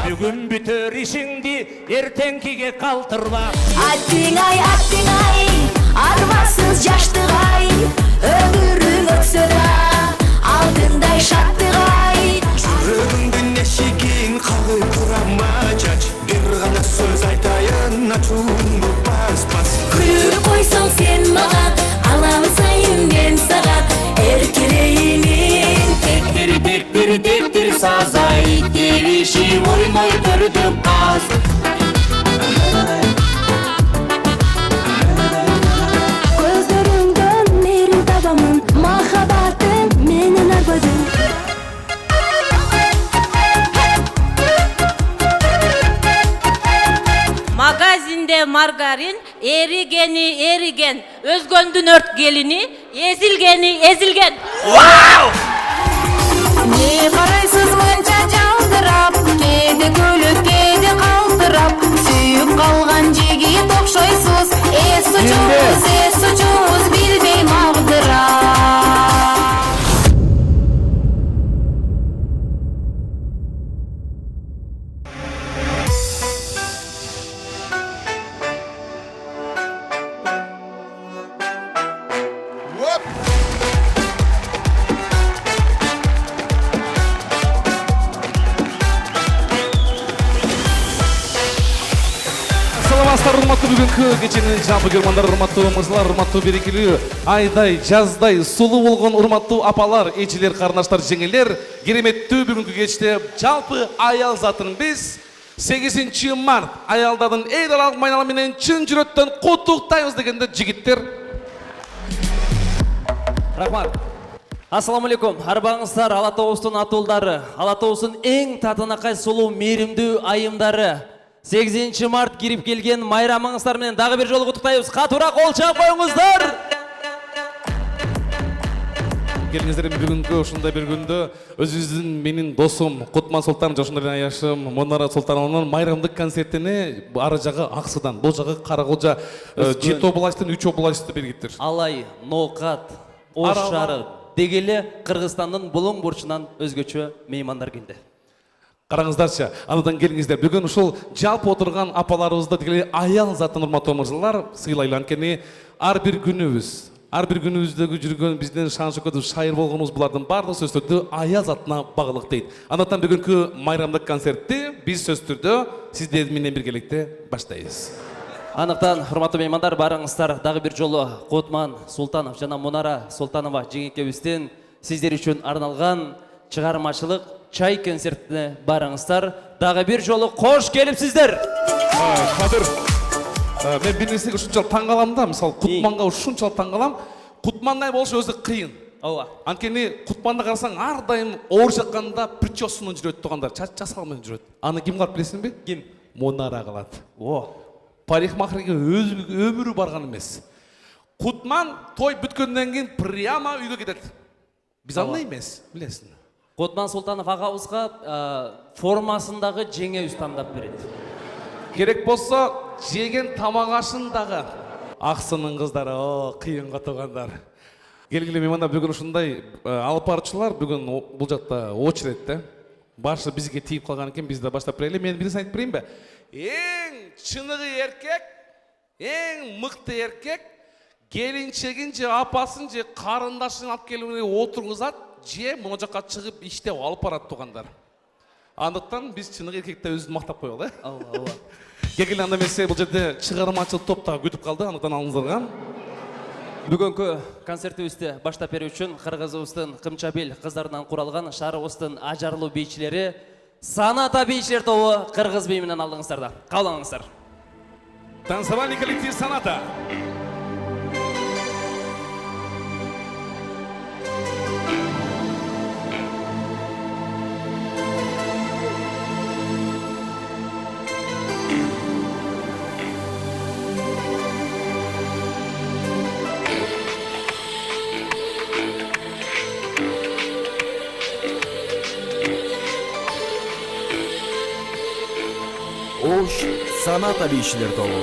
Бүгін бүтер ишиңди эртеңкиге калтырба. Аттың ай, армансыз жаштық-ай, өмірің өтсө да алтындай шаттық-ай. Жүрегіңдің нешігін қалғыр құрама жач, бір ғана сөз айтайын, ачуыңды бас. Күліп қойсаң сен маған, аламын сайын мен саған, еркелеймін. Тектір сазай, девиши ойной түрдім аз. Көздеріңден мерін табамын, махаббатым менің арбадым. Магазинде маргарин, эриген, өзгөндүн өрт келини, ezilgen. Не қарайсыз мұнша жалтырап, кейде күліп, кейде қалтырап, сүйіп қалған жегет оқшайсыз, ес ұчуыз білмей мағдырап. Урматтуу бүгүнкү кеченин жалпы көрмандар, урматтуу мырзалар, урматтуу берекелүү айдай, жаздай сулуу болгон урматтуу апалар, эжелер, карындаштар, жеңелер, кереметтүү бүгүнкү кечте жалпы аял затын биз 8 март аялдардын эл аралык майрамы менен чын жүрөктөн куттуктайбыз дегенде жигиттер. Рахмат. Ассаламу алейкум. Арбаңыздар Ала Тоостун атуулдары, Ала Тоостун эң татынакай сулуу мээримдүү айымдары. 8 март кирип келген майрамыңыздар менен дагы бир жолу куттуктайбыз. Катуураак кол чаап коюңуздар. Келиңиздер бүгүнкү ушундай бир күндө өзүбүздүн менин досум Кутман Султан жошондор аяшым Монара Султановнун майрамдык концертине ары жагы Аксыдан, бул жагы Караколжа 7 областын 3 областы бергиттир. Алай, Ноокат, Ош шаары дегеле Кыргызстандын булуң бурчунан өзгөчө меймандар келди. Караңыздарчы, андан келиңиздер. Бүгүн ушул жалпы отурган апаларыбызды тигиле аял затын урматтуу мырзалар сыйлайлы. Анткени ар бир күнүбүздөгү жүргөн биздин шан шөкөтү шайыр болгонубуз булардын баардык сөздөрдү аял затына багылык дейт. Андан бүгүнкү майрамдык концертти биз сөз түрдө сиздер менен биргеликте баштайбыз. Анықтан, урматтуу меймандар, барыңыздар дагы бир жолу Кутман Султанов жана Монара Султанова жеңекебиздин сиздер үчүн арналган чыгармачылык чай концертине барыңыздар. Дагы бир жолу кош келипсиздер. Кадыр, мен бир нерсеге ушунчалык таң калам да, мисалы Кутманга ушунчалык таң калам. Кутмандай болушу өзү кыйын. Ооба. Анткени Кутманда карасаң ар дайым оор жакканда прическаны жүрөт тугандар, часалмен жүрөт. Аны ким кылат билесиңби? Ким? Монара кылат. Парикмахерге өмүрү барган эмес. Кутман той бүткөндөн кийин прямо үйгө кетет. Биз андай эмес, билесиң. Кутман Султанов агабызга формасындагы жеңе тандап берет. Керек болсо жеген тамак ашын дагы Аксынын кыздары, кыйынга тугандар. Келгиле меймандар, бүгүн ушундай алып баруучулар бүгүн бул жакта очередте. Башы бизге тийип калган экен, биз да баштап берели. Мен бир нерсе айтып берейинби? Эң чыныгы эркек, эң мыкты эркек келинчегин же апасын же карындашын алып келип отургузат, же мына жакка чыгып иштеп алып барат тугандар. Андыктан биз чыныгы эркекти өзүбүз мактап коелу, Ооба. Келгиле анда эмесе бул жерде чыгармачыл топ да күтүп калды, андыктан алыңыздарга. Бүгүнкү концертибизди баштап берүү үчүн Кыргызыбыздын Кымчабел кыздарынан куралган шаарыбыздын ажарлуу бийчилери Саната бийчилер тобу кыргыз бии менен алдыңыздарда. Кабыл алыңыздар. Танцевальный коллектив Саната. Ош Саната бийчилер тобу.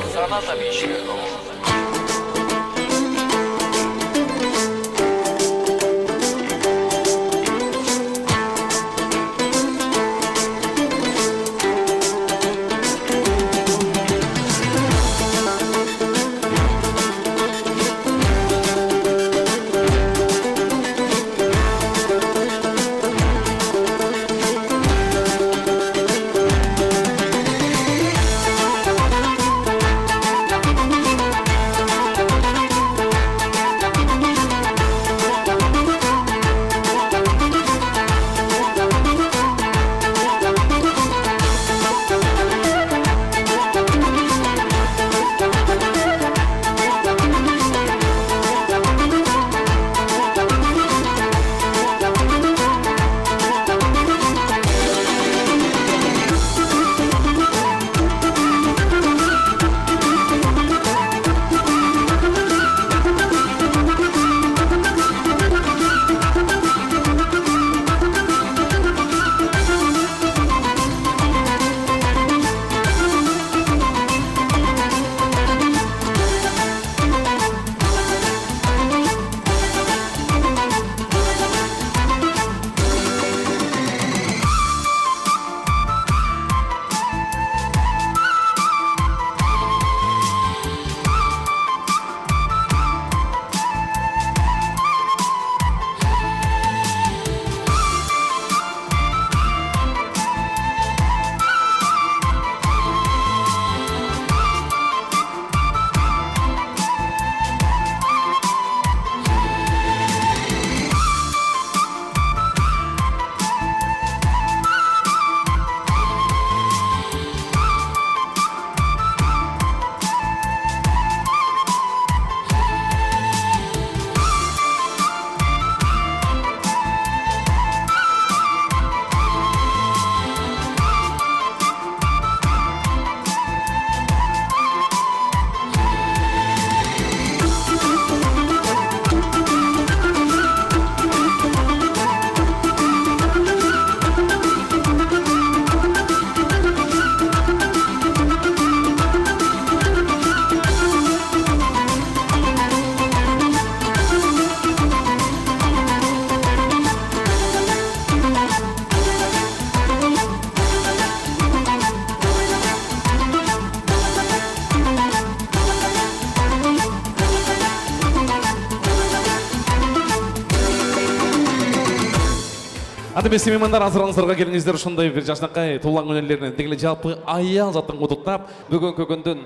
кадірлі меймандар, азыраңыздарга келиңиздер, ушундай бир жашнакай туулган күнүлөрүнө дегеле жалпы аял затын кудуктап, Бүгүнкү күндүн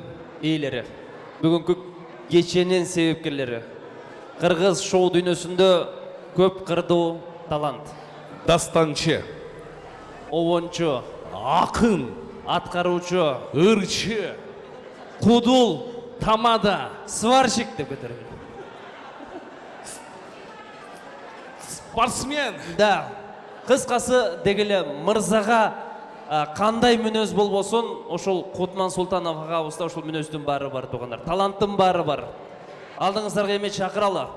ээлери, бүгүнкү кеченин себепкерлери, кыргыз шоу дүйнөсүндө көп кырдуу талант, дастанчы, обончу, акын, аткаруучу, ырчы, кудул, тамада, сварщик деп кетер. спортсмен. Да, кыскасы дегеле мырзага кандай мүнөз болбосун, ошол Кутман Султанов агабызда ошол мүнөздүн баары бар тугандар. Таланттын баары бар. Алдыңыздарга эми чакыралы.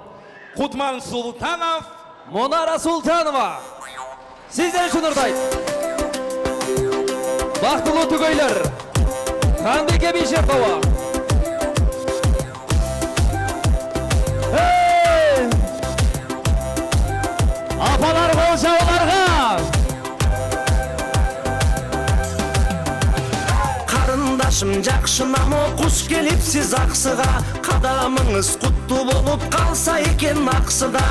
Кутман Султанов, Монара Султанова. Сиздер үчүн ырдайт. Бактылуу түгөйлөр. Ханбике Бишекова. Апалар болжауларга. Карындашым жакшынамы куш келипсиз аксыга, кадамыңыз куттуу болуп калса экен аксыда.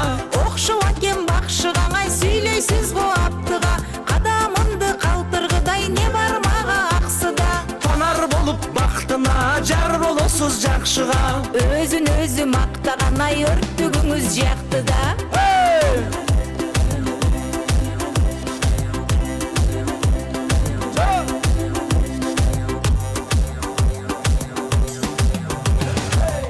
Окшоп экен бакшыгаңай сүйлөйсүз го аптыга, кадамымды калтыргыдай не бар мага аксыда. Танар болуп бактына жар болосуз жакшыга. Өзүн өзү мактаганай өрттүгүңүз жактыда.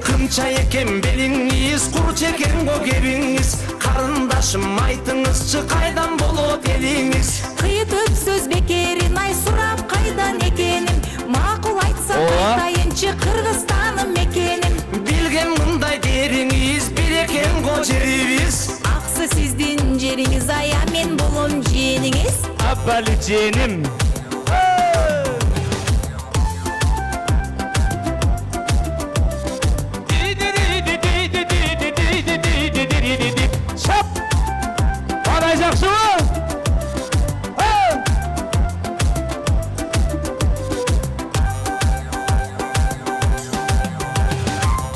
Кымча экен белиңиз, курч экен го кебиңиз. Карындашым айтыңызчы кайдан болот элиңиз? Кыйтып сөз бекерин ай сурап кайдан экенин, макул айтсам айтайынчы Кыргызстаным экенин. Билген мындай дериңиз, бир экен го жерибиз. Аксы сиздин жериңиз, ая мен болом жээниңиз. Аббали женим. Шап! Бана жақшымы?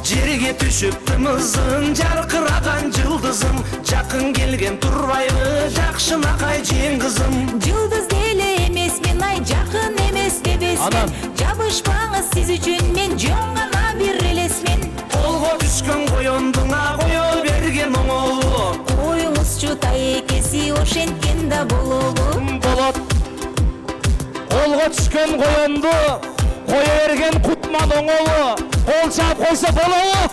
Жерге түшүп тымызын, жаркыраган жылдызым. Жакын келген турбайбы, жакшынакай жең кызым. Жылдыз деле эмес мен, ай жакын эмес дебесмен. Жабышпаңыз сиз үчүн мен жөн гана бир элесмен. Колго түшкөн коёндуңа кое берген оңолу. Коюңузчу тайекеси ошенткен да болобу. Болот. Қолға түскен қойонду қоя берген Кутман оңолу. Қол чап қойса болобу.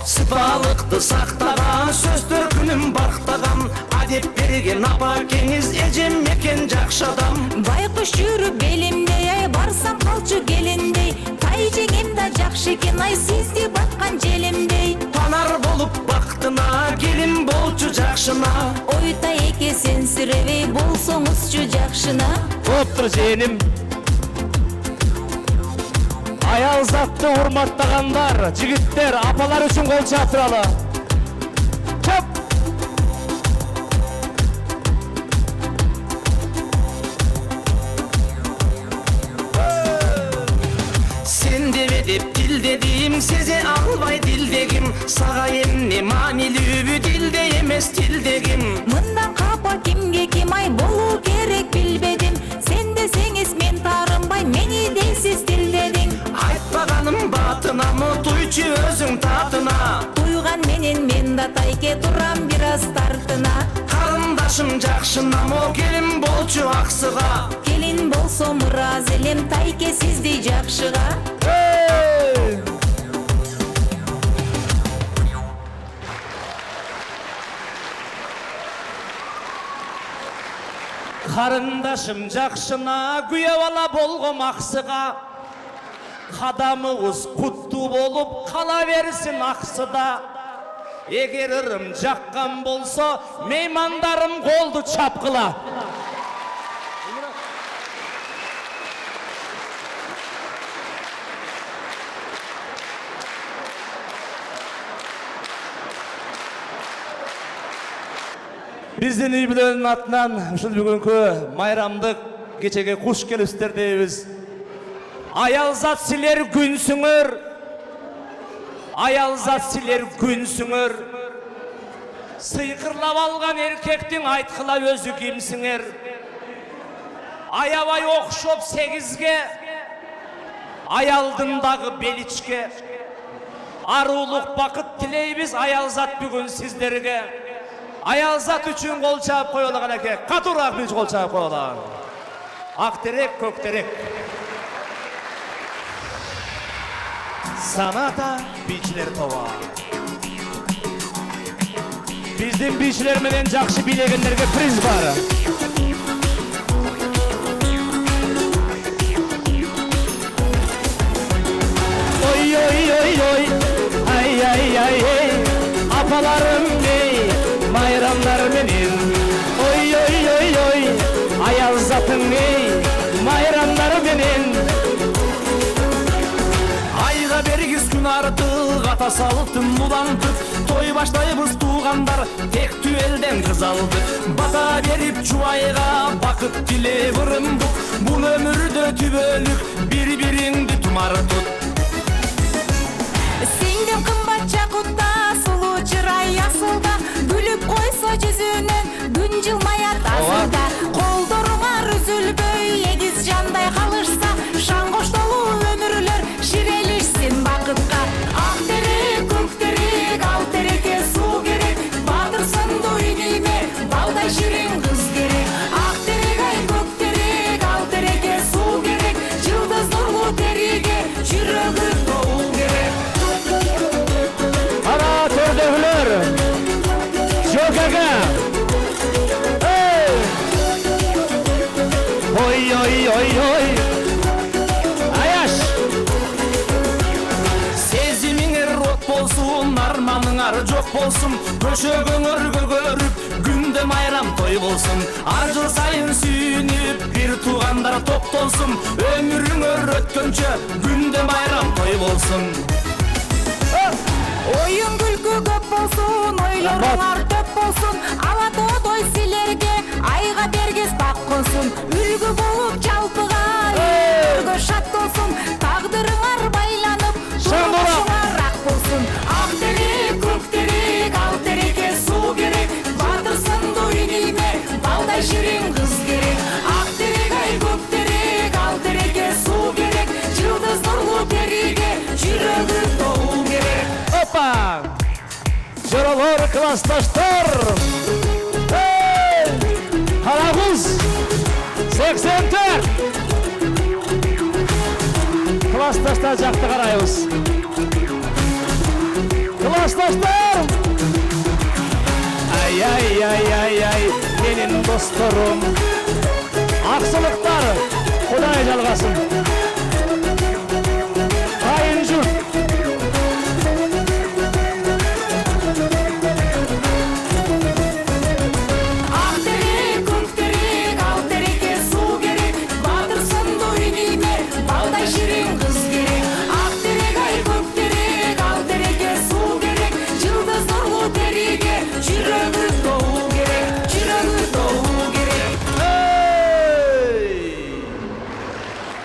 Сыпалыкты сактаган, сөз төркүнүн бактаган. Адеп берген апа кеңиз, эжем экен жакшы адам. Байкуш жүрүп белимдей, ай барсам калчу келиндей. Тай жеңем да жакшы экен, ай сизди баткан желимдей. Танар болуп бактына, келин болчу жакшына. Ой тайеке сенсиребей болсоңузчу жакшына. Боптур женим. Аял затты урматтагандар, жигиттер, апалар үчүн кол чаптыралы. Чап! Сен дебе деп дилдедим, сезе албай дилдегим. Сага эмне маанилүүбү, дилде эмес тилдегим. Мындан капа кимге ким, ай болуу керек билбедим. Сен десеңиз мен таарынбай, мени дейсиз тилдедиң. Айтпаганым батынамы, туйчу өзүң татына. Туйган менен мен да тайке турам бир аз тартына. Карындашым жакшынамы, келин болчу аксыга. Келин болсом ыраазы элем, тайке сизди жакшыга. Қарындашым жақшына, күйе бала болгом ақсыға. Қадамыбыз құтты болып, қала берсін ақсыда. Егер ырым жаққан болса, меймандарым қолды чапқыла. Біздің үй білөнің атынан ұшыл бүгінгі майрамдық кечеге құш келістер дейбіз. Аялзат сілер күнсіңір, аялзат сілер күнсіңір. Сыйқырлап алған еркектің айтқыла өзі кимсіңер. Аябай оқшоп 8-ге, аялдындағы беличке. Арулық бақыт тілейбіз аялзат бүгін сіздерге. Аялзат үшін қол чап қойылған әке. Қатурақ біз қол чап қойылған. Ақтерек, көктерек. Саната бишілер тоға. Біздің бишілерменен жақшы билегендерге приз бар. Ой, ой, ой, ой, ай, ай, ай, ай, апаларым ей, майрамдар менен. Ой, ой, ой, ой, аялзатың ей, майрамдар менен. Айға бергіз күн артық, ата салыптың улантып, той баштайбыз туғандар, тек түелден қыз алдық. Бата беріп чуайға, бақыт тілеп ырымдық, бұл өмірді түбөлік, бір-біріңді тұмар тұт. Сенден қымбат жақұтта, сұлу чырай асылда, күліп қойса жүзінен, күн жылмаят асылда. Қолдырыңар үзілбөй, егіз жандай қалышса, шаңғош толу өмірлер ширелішсін бақытқа. Ақ терек, көк терек, ал тереке су керек, батырсын дойнейме, балдай ширен қыз керек. Ақ терек, ай көк терек, ал тереке су керек, жылдыз нұрлы тереге, жүрегі толу керек. Ана төрдегілер, жоқ әке. Ой, ой, ой, ой, аяш. Сезіміңер от болсын, арманыңар жоқ болсын, көшегіңір көгеріп, күнде майрам той болсын. Ар жыл сайын сүйініп, бір туғандар топтолсын, өміріңір өткенше, күнде майрам той болсын. Ойын күлкі көп болсын, ойларыңар төп болсын, алаты той силерге, айға бергіз бақ қосын. Үлгі болып жалпыға, өргі шат болсын, тағдырыңар байланып, тұрмышыңар ақ болсын. Ақ терек, көк терек, ал тереке су керек, батырсын дойнейме, балдай ширен қыз керек. Ақ терек, ай көк терек, ал тереке су керек, жылдыз нұрлы тереге, жүрегі толу керек. Опа! Жыралар классташтар! Қарағыз! 84! Классташтар жақты қарайыз. Классташтар! Ай, ай, ай, ай, ай, менің достарым. Ақсылықтар, Құдай жалғасын. Қайын жұрт.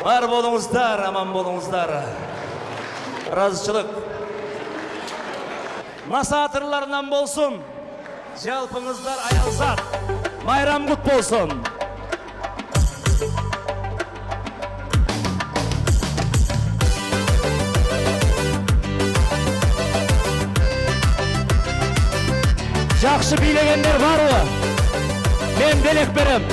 Бар болыңыздар, аман болыңыздар. Разышылық. Масатырларынан болсын. Жалпыңыздар аялзат. Майрам құт болсын. Жақшы билегендер бар ма? Мен белек берем.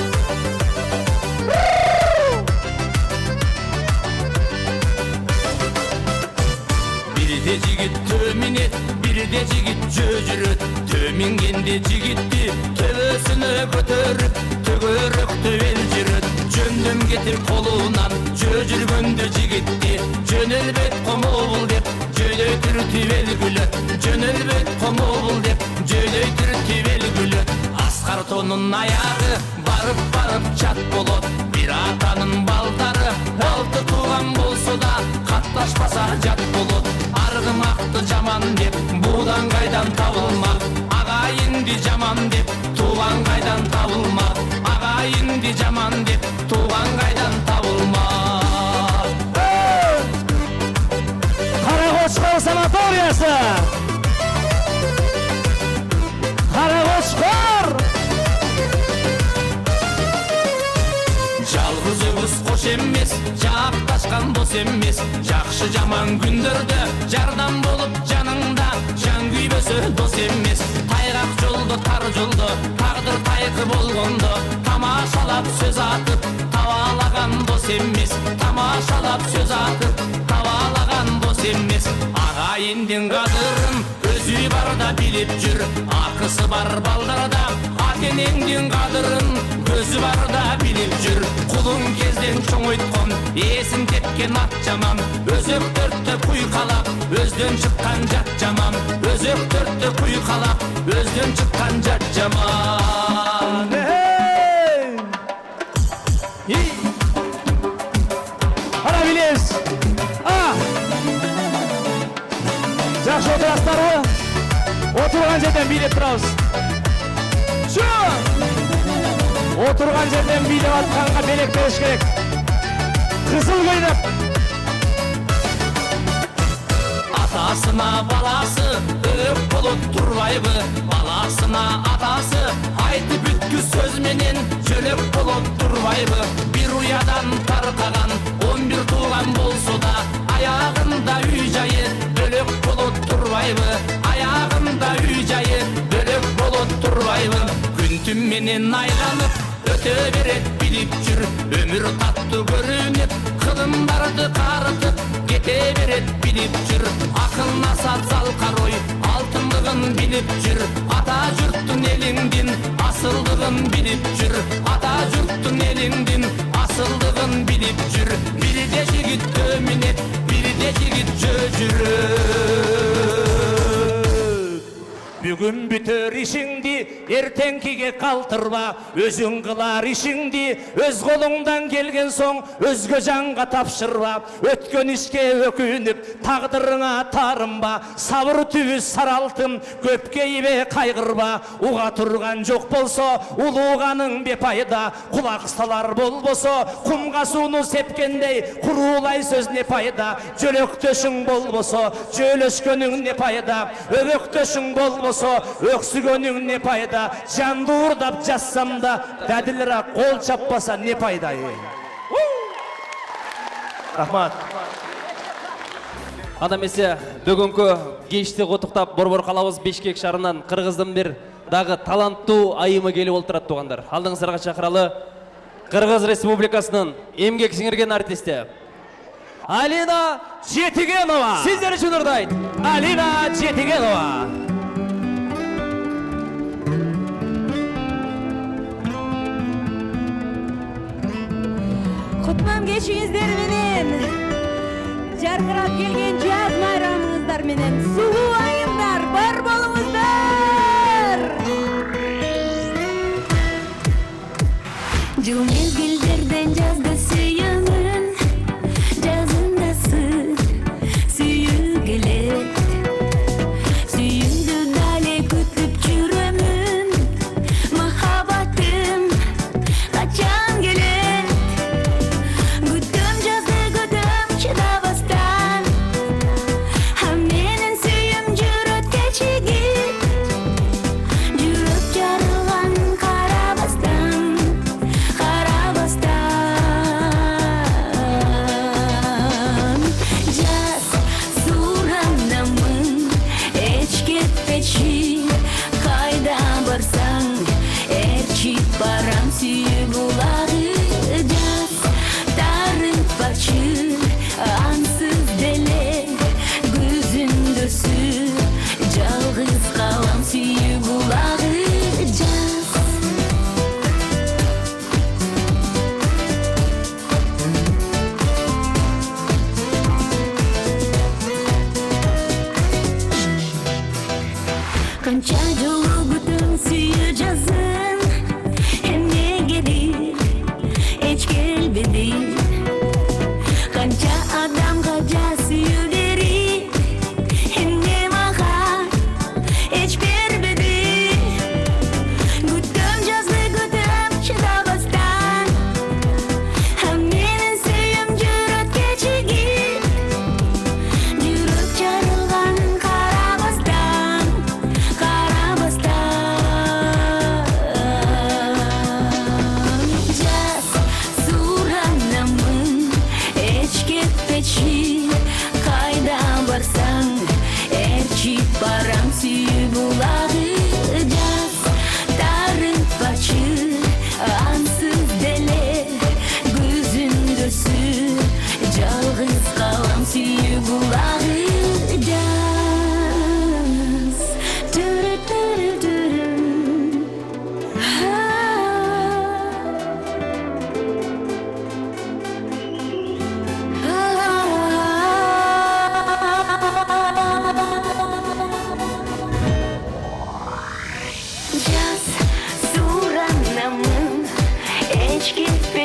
Birde jigit töminet, birde jigit jözüröt, tömingende jigitти töbösüne көтөрүп, төгөрөк төбел жүрөт. Жөндөм кетип колунан жözүргөндө жигитти, жөнөлбөт комобул деп, жөнөйтүр тибел күлөт. Жөнөлбөт комобул деп, жөнөйтүр тибел күлөт. Аскар тонун аягы барып чат болот. Бир атанын балдары алты тууган болсо да катташпаса жат болот. Аргымакты жаман деп, будан кайдан табылмак. Агайынды жаман деп, тууган кайдан табылмак. Агайынды жаман деп, тууган кайдан табылмак. Каракочкол санаториясы. көзөбүз кош эмес, жаакташкан дос эмес. Жакшы жаман күндөрдө жардам болуп жаныңда, жан күйбөсө дос эмес. Тайгак жолдо, тар жолдо, тагдыр тайкы болгондо, тамашалап сөз атып, табалаган дос эмес. Тамашалап сөз атып, табалаган дос эмес. Агайындын кадырын өзү барда билип жүр, акысы бар балдарда ата энеңдин кадырын көзү барда билип жүр. Кулун кезден чоңойткон, эсин тепкен ат жаман, өзөктөртө куйкалап, өздөн чыккан жат жаман. Өзөктөртө куйкалап, өздөн чыккан жат жаман. Ана билебиз. Жакшы отурасыздарбы? Отурган жерден бийлеп турабыз. Отурган жерден бийлеп атканга белек бериш керек. Кызыл көйнөк. Атасына баласы өрөк болуп турбайбы? Баласына атасы айтып бүткү сөз менен жөлөк болуп турбайбы? Бир уядан таркаган 11 тууган болсо да, аягында үй жайы бөлөк болуп турбайбы? Аягында үй жайы бөлөк болуп турбайбы? Күн түн менен айланып өтө берет билип жүр, өмүр таттуу көрүнүп, кылымдарды карытып кете берет билип жүр. Акыл насаат залкар ой алтындыгын билип жүр, ата журттун элиңдин асылдыгын билип жүр. Ата журттун элиңдин асылдыгын билип жүр. Бирде жигит төмүнет, бирде жигит жөө жүрөт. Бүгүн бүтөр ишиңди эртеңкиге калтырба, өзүң кылар ишиңди өз колуңдан келген соң өзгө жанга тапшырба. Өткөн ишке өкүнүп тагдырыңа тарынба, сабыр түбү сары алтын көпкө ийбе кайгырба. Уга турган жок болсо улууганың бепайда, кулак салар болбосо кумга сууну сепкендей куруулай сөз не пайда. Жөлөктөшүң болбосо жөлөшкөнүң не пайда, өбөктөшүң болбосо өксүгөнүң не пайда. Жанды уурдап жазсам да дадилирак кол чаппаса не пайда. Рахмат. Анда эмесе бүгүнкү кечти котуктап борбор калабыз Бишкек шаарынан Кыргыздын бир дагы таланттуу айымы келип олтурат туугандар. Алдыңыздарга чакыралы Кыргыз Республикасынын эмгек сиңирген артисти Алина Жетигенова. Сиздер үчүн ырдайт. Алина Жетигенова. Кутман кечиңиздер менен, жаркырап келген жаз майрамыңыздар менен, сулуу айымдар бар болуңуздар. Жыл мезгилдерден жазды сүйүүмүн, жазында сүйүү келет. Сүйүүнү дале күтүп жүрөмүн, махаббатым качан келет. Күтөм жазды күтөм чыдабастан, менин сүйүүм жүрөт кечигип. Жүрөк жарылган карабастан, карабастан.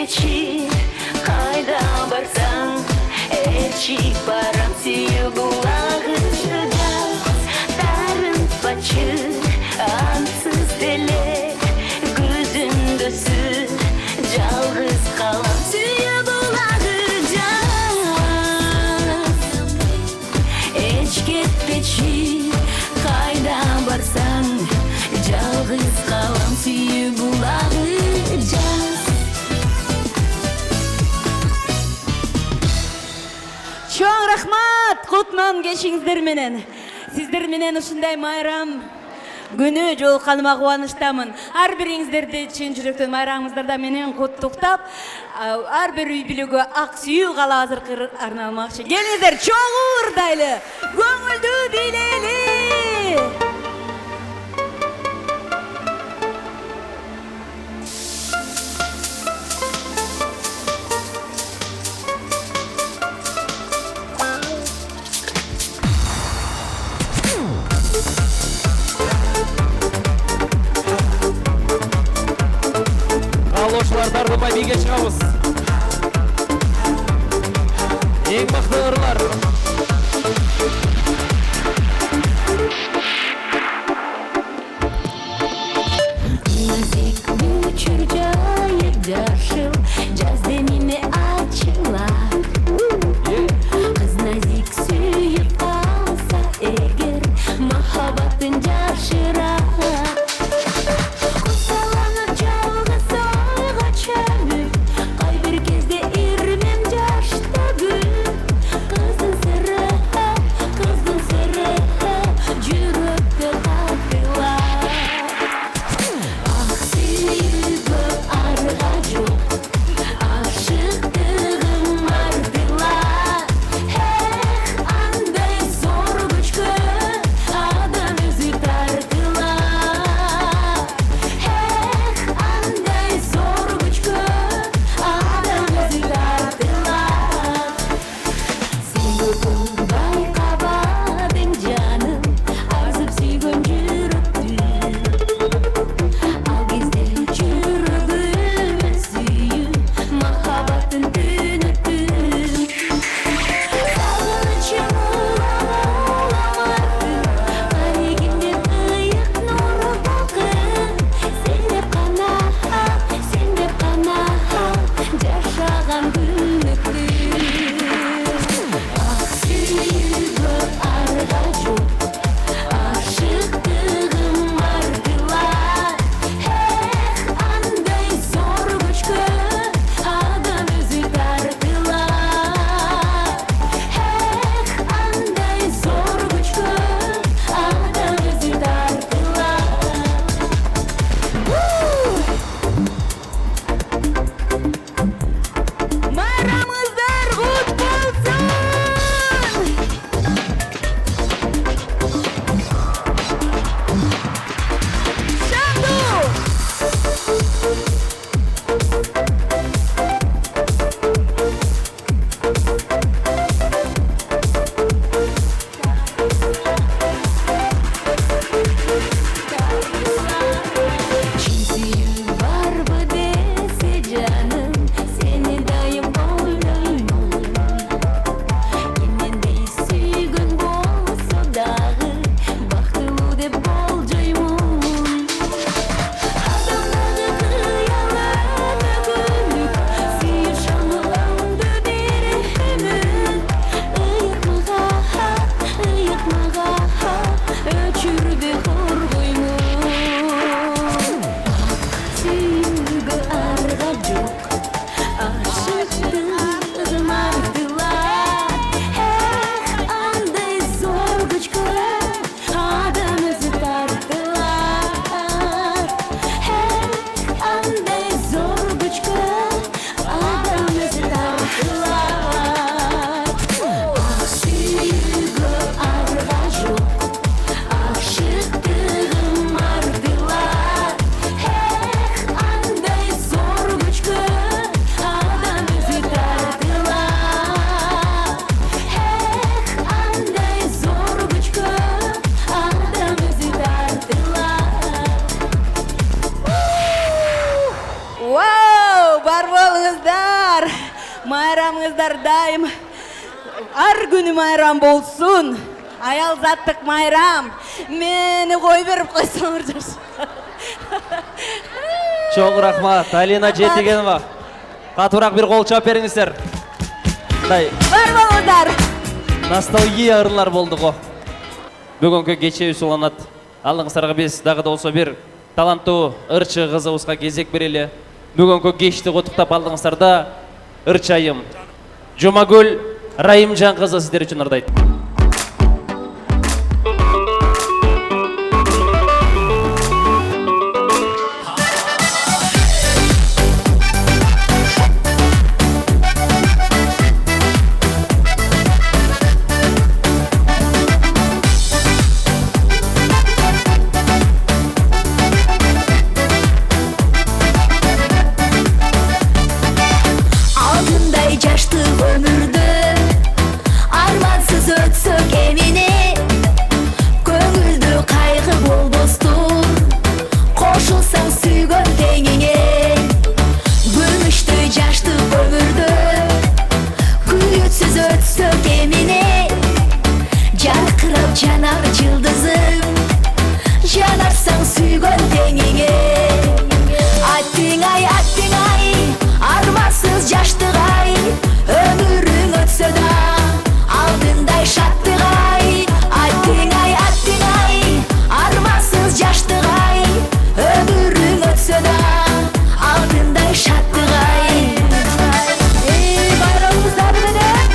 печи, кайда барсаң, элчи барам сүйүү булагы жаз, тарынпачы, ансыз деле, көзүмдөсү, жалгыз калам сүйүү булагы жаз, эч кетпечи, кайда барсаң, жалгыз калам сүйүү булагы жаз. Чоң рахмат, кутман кешиңиздер менен. Сиздер менен ушундай майрам күнү жолукканыма кубанычтамын. Ар бириңиздерди чын жүрөктөн майрамыңыздарда менен куттуктап, ар бир үй бүлөгө ак сүйүү кала азыр арналмакчы. Келиңиздер, чоң уурдайлы, көңүлдүү бийлейли. Алушылар дарбылмай биге чыгабыз. Эң мыкты ырлар. Наzik büçür cayır caşıl, caz demine açılar. Kız nazik süyüp kalsa eğer, mahabbatın caşırar. Kusalanır çalgı soyga çömür, kay bir kezde irmem caşta gül. Kızın sırrı, kızın байрамыңыздар, майрамыңыздар дайым ар күнү майрам болсун. Аял заттык майрам. Мени кой берип койсоңор жаш. Чоң рахмат, Алина Жетигенова. Катуураак бир кол чап бериңиздер. Мындай Бар болуңуздар. ностальгия ырындар болду го. Бүгүнкү кечебиз уланат. Алдыңыздарга биз дагы да болсо бир таланттуу ырчы кызыбызга кезек берели. Бүгүнкү кечти куттуктап алдыңыздарда ырчы айым Жумагүл Райымжан кызы сиздер үчүн ырдайт. Алтындай жаштык өмүрдө армансыз өтсөк эмине көңүлдү кайгы болбостун кошулсаң сүйгөн теңиңе күмүштөй жаштык өмүрдө күйүүсүз өтсөк эмине жаркырап жанар жылдызым жанарсаң сүйгөн теңиңе аттың ай армансыз жаштык ай өмүрүң өтсө да алдындай шаттык ай аттың ай армансыз жаштык ай өмүрүң өтсө да алдындай шаттык ай байрамыңыздар менен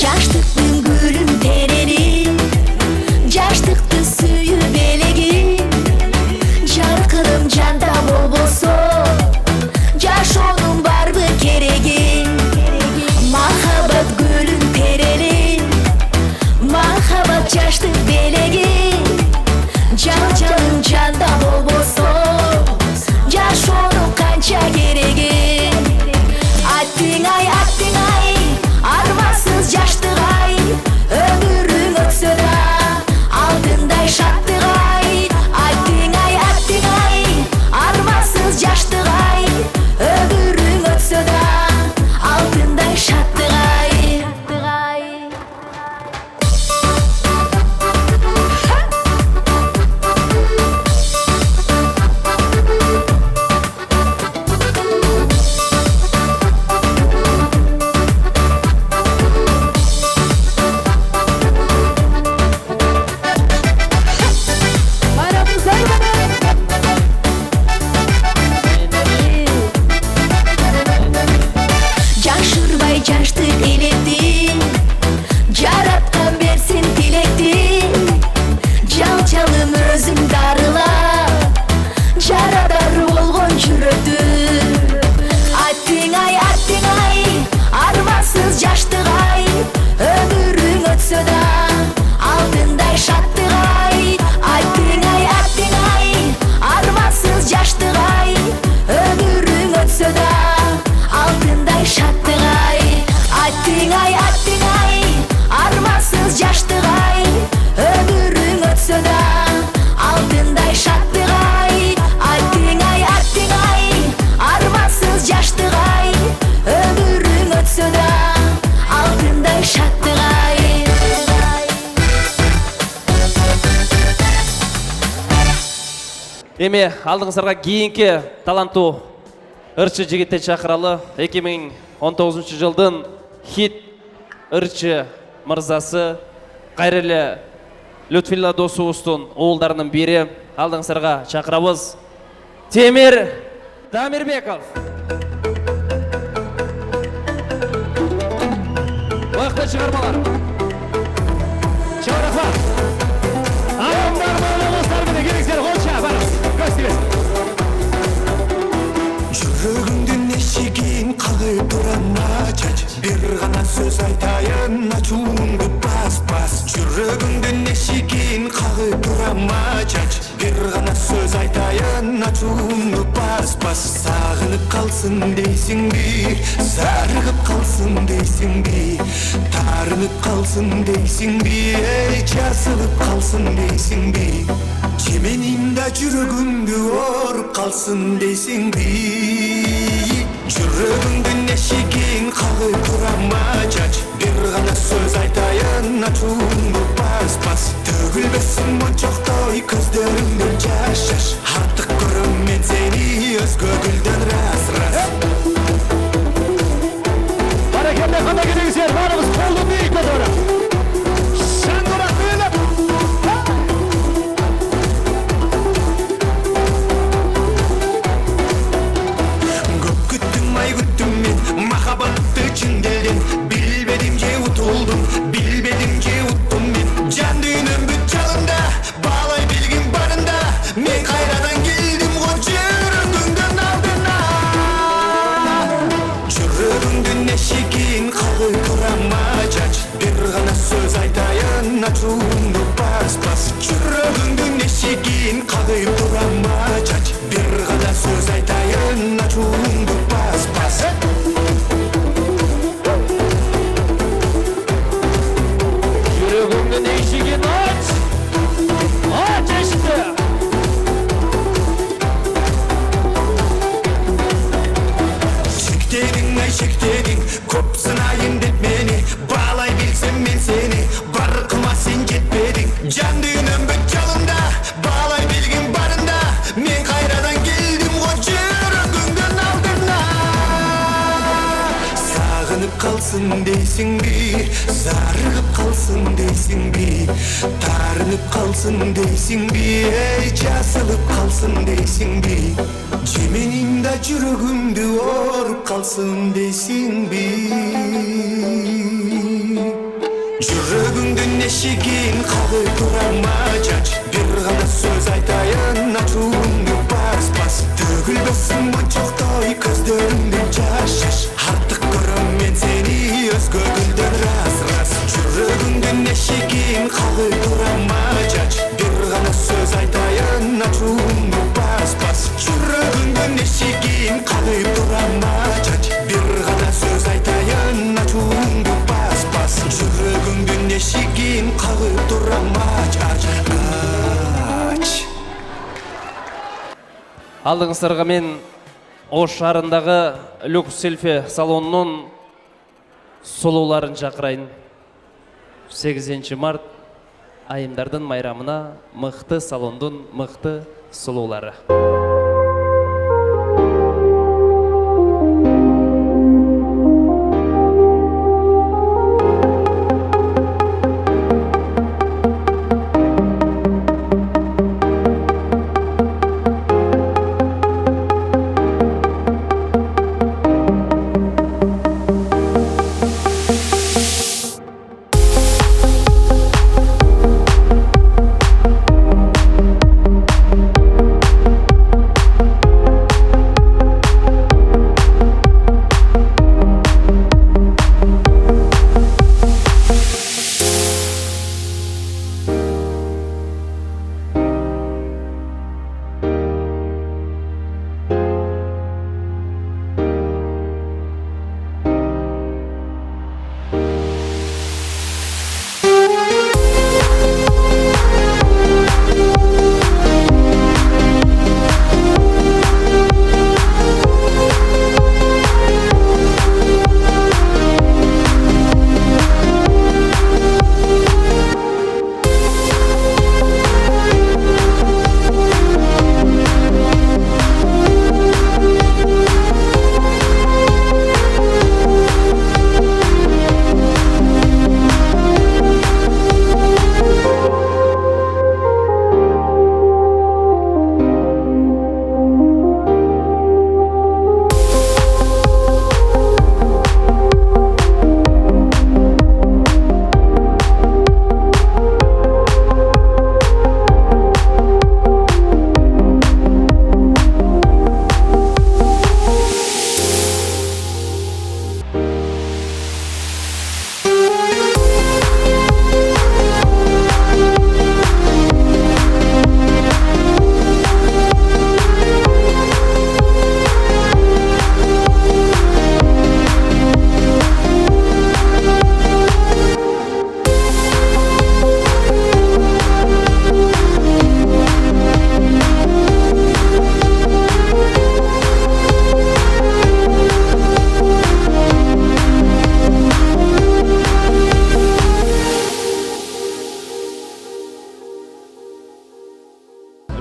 жаштыктын гүлүн теренин жаштыкты сүйүү белегин жаркырым жанда болбосо жашоонун барбы кереги махаббат гүлүн терелин махаббат жаштык белегин жалжалым жанда болбосо жашоонун канча кереги аттың ай армансыз жаштык ай өмүрүң өтсө да алдындай шаттык ай аттың ай армансыз жаштык ай өмүрүң өтсө да алдындай шаттык ай байрамыңыздар менен жашырбай жаштык электи жараткан берсин тилекти жалжалым өзүң дарыла жарадар болгон жүрөктү аттың ай армансыз жаштык ай өмүрүң өтсө да алдындай шаттык ай аттың ай армансыз жаштык ай өмүрүң өтсө да алдындай шаттык ай аттың ай армансыз жаштык ай өмүрүң өтсө да алдындай шаттык ай аттың ай армансыз жаштык ай өмүрүң өтсө да алдындай шаттык ай Эми алдыңыздарга кийинки таланттуу ырчы жигитти чакыралы. 2019 жылдын хит ырчы мырзасы кайрылы Лютфилла досубуздун уулдарынын бири. Алдыңыздарга чакырабыз. Темир Дамирбеков. Лайықты шығармалар. Чоң рахмат. Адамдар болыңыздар менен келиңиздер колча барыңыз. Көстүбүз. Жүрөгүңдүн эшигин кагып турам ачач бир гана сөз айтайын ачууңду бас жүрөгүңдүн эшигин кагып турам ачач бир гана сөз айтайын ачууңду бас сагынып калсын дейсиңби зарыгып калсын дейсиңби таарынып калсын дейсиңби эй жасылып калсын дейсиңби Cemenimde жүрөгүмдү оруп калсын дейсиңби? Жүрөгүңдүн эшигин кагып турама жач. Бир гана сөз айтайын, ачууңду бас. Төгүлбөсүн мончоктой көздөрүңдөн жаш. Артык көрөм мен сени өзгө гүлдөн раз. Баракелде кандай келеңиздер, баарыбыз колду бийик көтөрүп. Шаңырак белип. Көп күттүм, ай күттүм мен махабатты чын делден. Билбедим же утулдум, билбедим же уттум мен. Жан дүйнөм бүт жалында, баалай билгим барында. Мен кайрадан келдим го жүрөгүңдүн алдына. Жүрөгүңдүн эшигин кагып турама жач. Бир гана сөз айтайын, ачууңду бас. Жүрөгүңдүн эшигин кагып турама жач. Бир гана сөз айтайын, ачууңду бас. Жүрөгүңдүн эшигин ач. Ач эшикти. Шектедің, көп сынайын деп мені. Балай білсем мен сені, барқыма сен жетпедің. Жан дүйнөм бүт жалында, балай білгім барында. Мен қайрадан келдім ғой жүрегіңдің алдына. Сағынып қалсын дейсің бе, зарығып қалсын дейсің бе, тарынып қалсын дейсің бе, жасылып қалсын дейсің бе. Cemenimde жүрөгүмдү оруп калсын дейсиң би? Жүрөгүңдүн эшигин кагып турама жач. Бир гана сөз айтайын, ачууңду бас. Төгүлбөсүн мончоктой көздөрүңдөн жаш. Артык көрөм мен сени өзгө гүлдөн раз. Жүрөгүңдүн эшигин кагып турама жач. Бир гана сөз айтайын, ачууңду бас. Жүрөгүңдүн эшигин кагып турама жач. Бир гана сөз айтайын, ачууңду бас. Жүрөгүңдүн эшигин кагып турама жач. Алдыңыздарга мен Ош шаарындагы люкс селфи салонунун сулууларын чакырайын. 8 март айымдардын майрамына мыкты салондун мыкты сулуулары.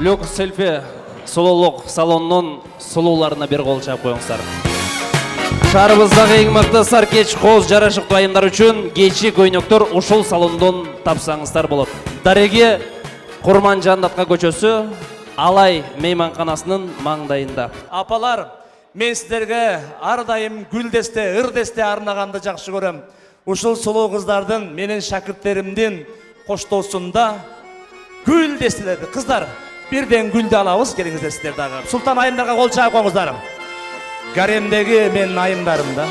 Люк селфи сұлулық салонның сұлуларына бір қол шап қойыңыздар. Шарыбыздағы ең мықты саркеч қоз жарашық байымдар үшін кечи көйнөктөр ушул салондон тапсаңыздар болот. Дареге Курман Жандатка көчөсү Алай мейманканасынын маңдайында. Апалар, мен сіздерге ардайым гүлдесте, ырдесте арнағанды жақсы көрем. Ушул сұлу қыздардың менен шәкірттерімден қоштосында гүлдестілерді. Қыздар, бірден гүлді алауыз, келіңіздер сіздер дағы. Сұлтан айымдарға қол шағып қоңыздарым. Гаремдегі мен айымдарымда.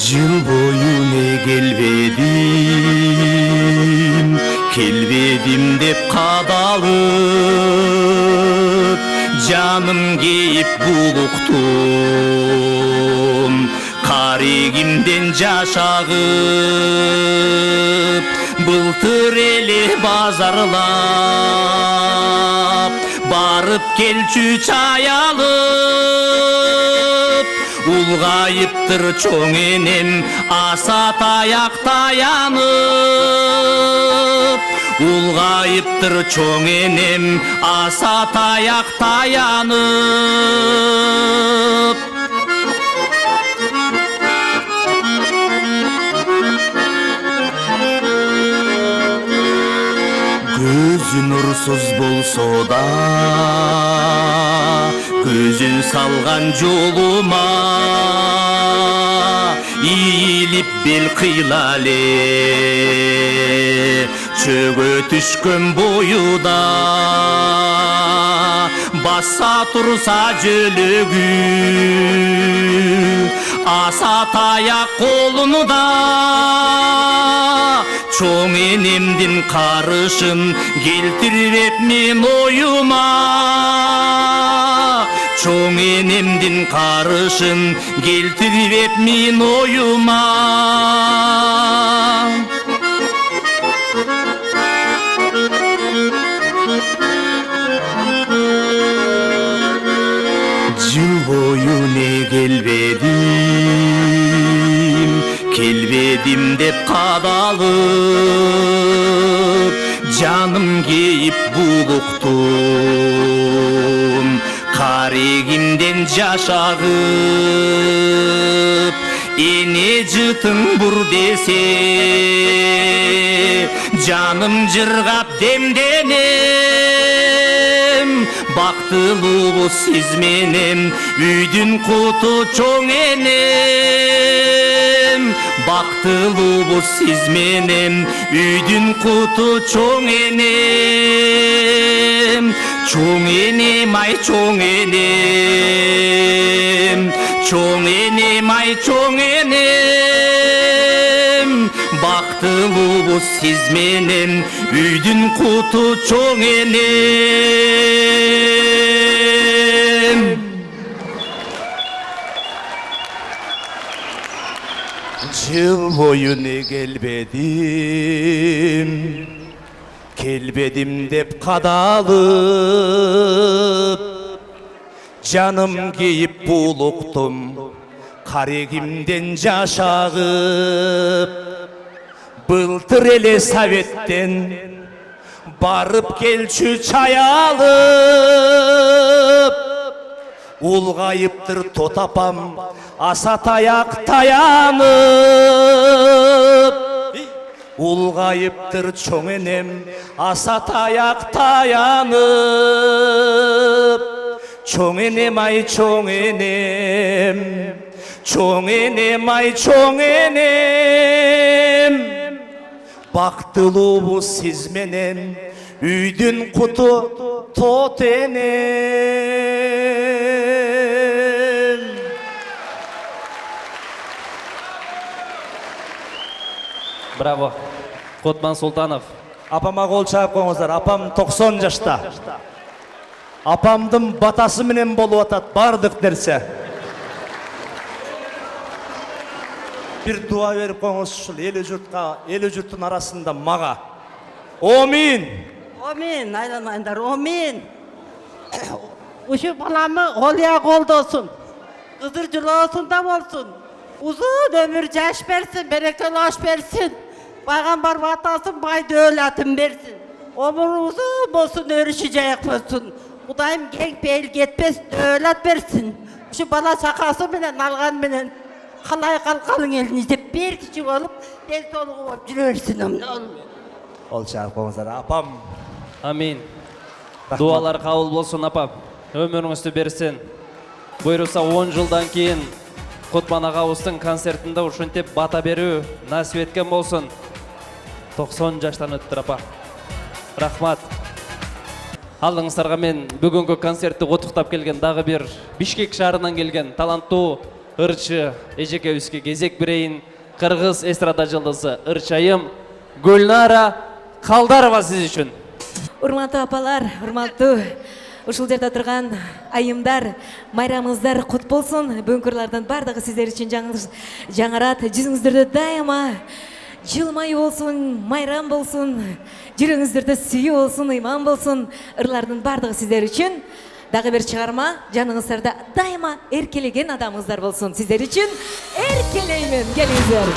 Жыл бойы не келбедім деп қадалып, жаным кейіп булуқтым, қарегімден жашағып, былтыр еле базарлап, барып келчү чай алып, улғайыптыр чоң енем аса таяқ таянып, улғайыптыр чоң енем аса таяқ таянып. Көзі нұрсыз болса да, көзін салған жолыма, иіліп бел қилале, чөгө түшкөн бойуда, баса тұрса жөлөгү, аса таяқ қолында, чоң енемдин қарышын келтіріп мен ойыма, чоң енемдин қарышын келтіріп мен ойыма. Жыл бойы не келбедім деп қадалып, жаным кейіп булуқтым, қарегімден жашағып, ене жытың бұр десе, жаным жырғап демденем, бақтылы сіз менен үйдің құты чоң енем, бақтылы сіз менен үйдің құты чоң енем, чоң енем ай чоң енем, чоң енем ай чоң енем, бақтылы сіз менен үйдің құты чоң енем. Жыл бойы не келбедім деп қадалып, жаным кейіп булуқтым, қарегімден жашағып, былтыр еле советтен барып келчү чай алып, улғайыптыр тотапам аса таяқ таянып, улғайыптыр чоң енем аса таяқ таянып, чоң енем ай чоң енем, чоң енем ай чоң енем, бақтылы сіз менен үйдің құты тот енем. Браво. Котман Султанов. Апама қол шағып қоңыздар. Апам 90 жашта. Апамдың батасы менен болуп атат бардық нәрсе. Bir dua verip koңуз ушул эле журттун арасында мага. Омин. Омин, айланмайындар, омин. Uşu balamı olya koldosun. Kızır cılosunda olsun. Uzun ömür yaş versin, berekeli aş versin. Peygamber vatasın, bay dövletin versin. Ömür uzun olsun, örüşecek olsun. Kudayım genç beyil gitmez, dövlet versin. Şu bala şakası bilen, algan bilen. Kalay kalkalın elinizde bir kişi olup, den soluğu olup yürürsün. Ol şarkımızlar apam. Amin. Dualar kabul bolsun apam. Ömürüңүздү берсин. Буйруса 10 жылдан кийин Кутман агабыздын концертинде ушинтип бата берүү насип эткен болсун. 90 жаштан өттүр апа. Рахмат. Алдыңыздарга мен бүгүнкү концертти котуктап келген дагы бир Бишкек шаарынан келген таланттуу ырчы эжекебизге кезек берейин. Кыргыз эстрада жылдызы ырчайым Гүлнара Калдарова сиз үчүн. Урматтуу апалар, урматтуу ушул жерде турган айымдар, майрамыңыздар кут болсун. Бүгүнкүрлөрдүн бардыгы сиздер үчүн жаңырат. Жүзүңүздөрдө дайыма жылмай болсун, майрам болсун. Жүрөгүңүздөрдө сүйүү болсун, ыйман болсун. Ырлардын бардыгы сиздер үчүн. Дагы бир чыгарма, жаныңыздарда дайыма эркелеген адамыңыздар болсун. Сиздер үчүн эркелеймин. Келиңиздер.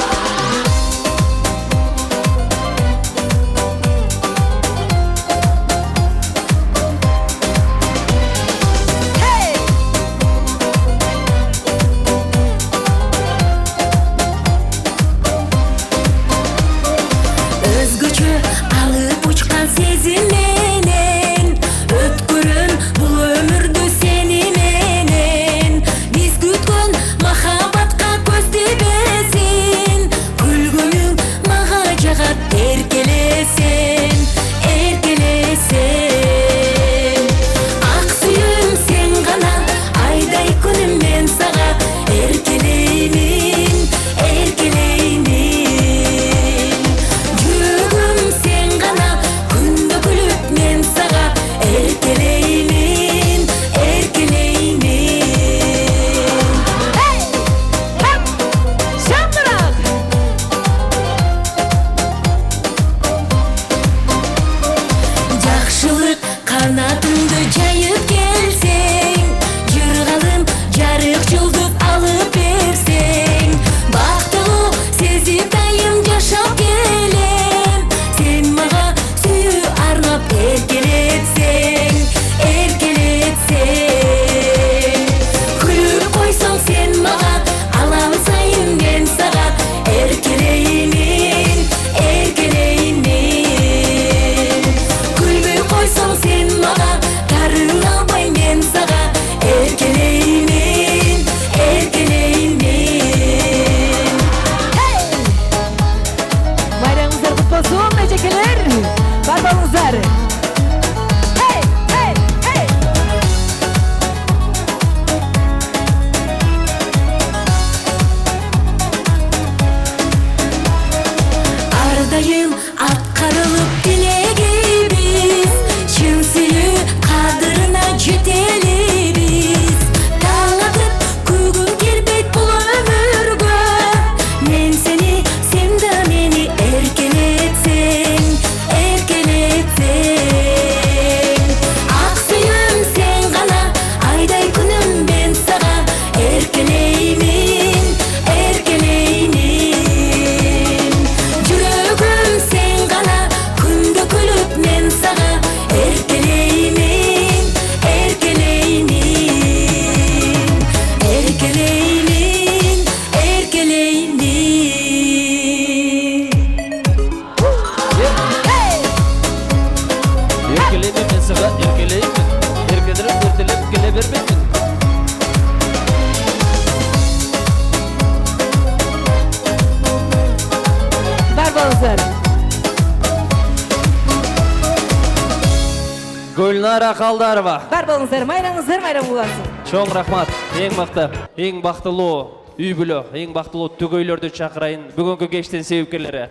Гүлнара Калдарова. Бар болуңуздар, майраңыздар майрам боласın. Чоң рахмат. Эң мыкты, эң бактылуу үй бүлө, эң бактылуу түгөйлөрдү чакырайын. Бүгүнкү кештин себепкерлери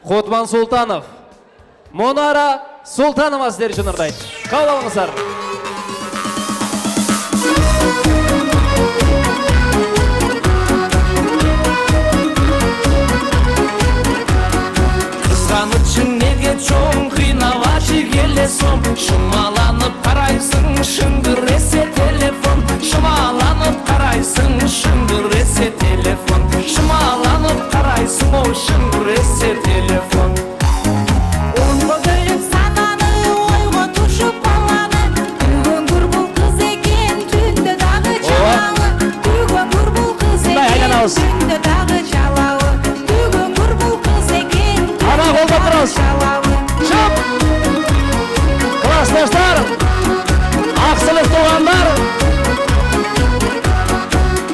Кутман Султанов, Мунара Султанова сиздер үчүн ырдайт. Кабыл алыңыздар. Кызганычың неге чоң, кыйнавачы келе сом, шымаланып карайсың шыңгыр эсет тұрыңыз. Түнде дағы жалауы, бүгін бұл қыз екен. Ана қолда тұрыңыз. Шып! Классташтар, ақсылық туғандар.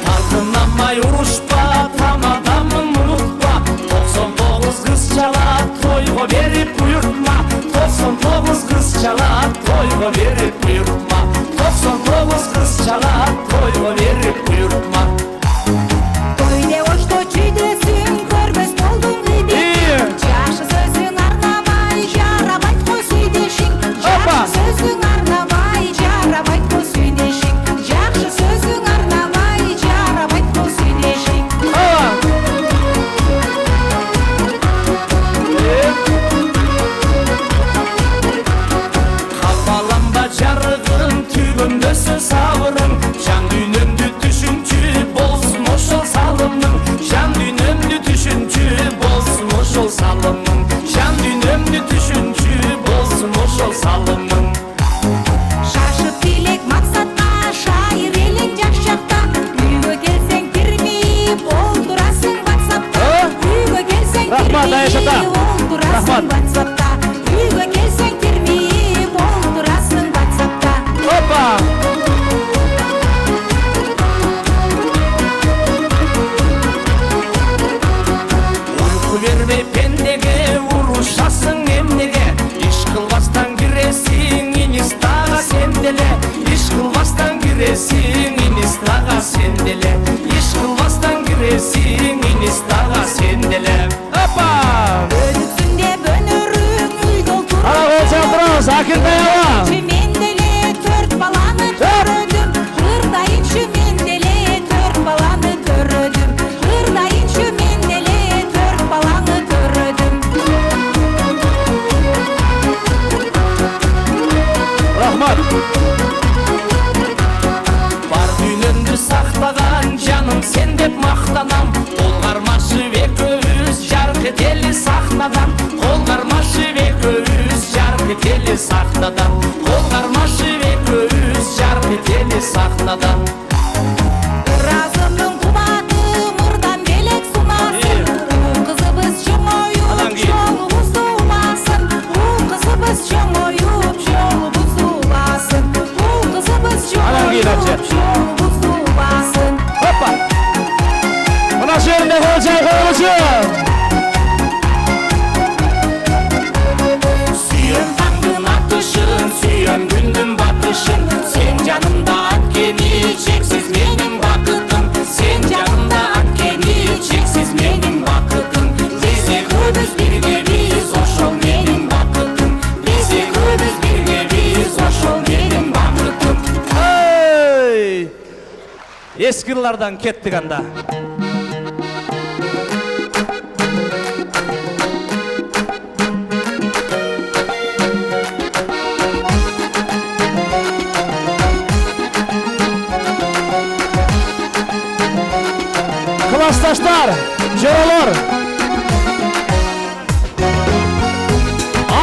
Тартынамай ұрышпа, тамадамын ұмытпа. 99 қыз жалат, тойға беріп бұйыртма. 99 қыз жалат, тойға беріп бұйыртма. 99 қыз жалат, тойға беріп бұйыртма. Тойде ошто чүйдесің, көрмес болдың үйде. Жашы сөзің арнамай, жарабайт қой сүйдешің. Жашы сөзің арнамай, жарабайт қой сүйдешің. Жашы сөзің арнамай, жарабайт қой сүйдешің. Қалбалamba жарығын, түбімдісі сауырың. Жан дүйнімді түшінші болсын ошол салымның. Жан дүйнімді түшінші болсын ошол салымның. Жан дүйнімді түшінші болсын ошол салымның. Шашып билек мақсатқа, шайыр елің жақ жақта. Үйге келсең кірмейіп, олдырасың WhatsApp'та. Үйге келсең Рахмат, Айшата. кірмейіп, олдырасың WhatsApp'та. Үйге келсең кірмейіп, олдырасың WhatsApp'та. Опа! Uyku vermей пендеге, урушасың эмнеге? Иш кылбастан киресиң, инстага сен деле. Иш кылбастан киресиң, инстага сен деле. Иш кылбастан киресиң, инстага сен деле. Опа! Өнүксүн деп өнөрүң, үйдө отуруп. Ана болсаң турабыз, Акин Даева. Мен деле 4 баланы төрөдүм. Ырдайынчы мен деле 4 баланы төрөдүм. Ырдайынчы мен деле 4 баланы төрөдүм. Рахмат. Бар дүйнөмдү сактаган жаным сен деп мактанам. Кол кармашып экөөбүз жарк этели сахнадан. Кол кармашып экөөбүз жарк этели сахнадан. Кол кармашып экөөбүз жарк этели сахнадан. Разымның кубаты мырдан белек сунасын. Ул кызыбыз чоңоюп, жолубузду уласын. Ул кызыбыз чоңоюп, жолубузду уласын. Ул кызыбыз чоңоюп, жолубузду уласын. Опа! Мына жерінде қол жайғалышы. Сүйем таңдың атышын, сүйем күндүн батышын. Сен жанымда аткени, чексиз менің бақытым. Сен жанымда аткени, чексиз менің бақытым. Бизе көбүз бирге биз, ошол менің бақытым. Бизе көбүз бирге биз, ошол менің бақытым. Эски жылдардан кеттик анда. Классташтар, жоролор.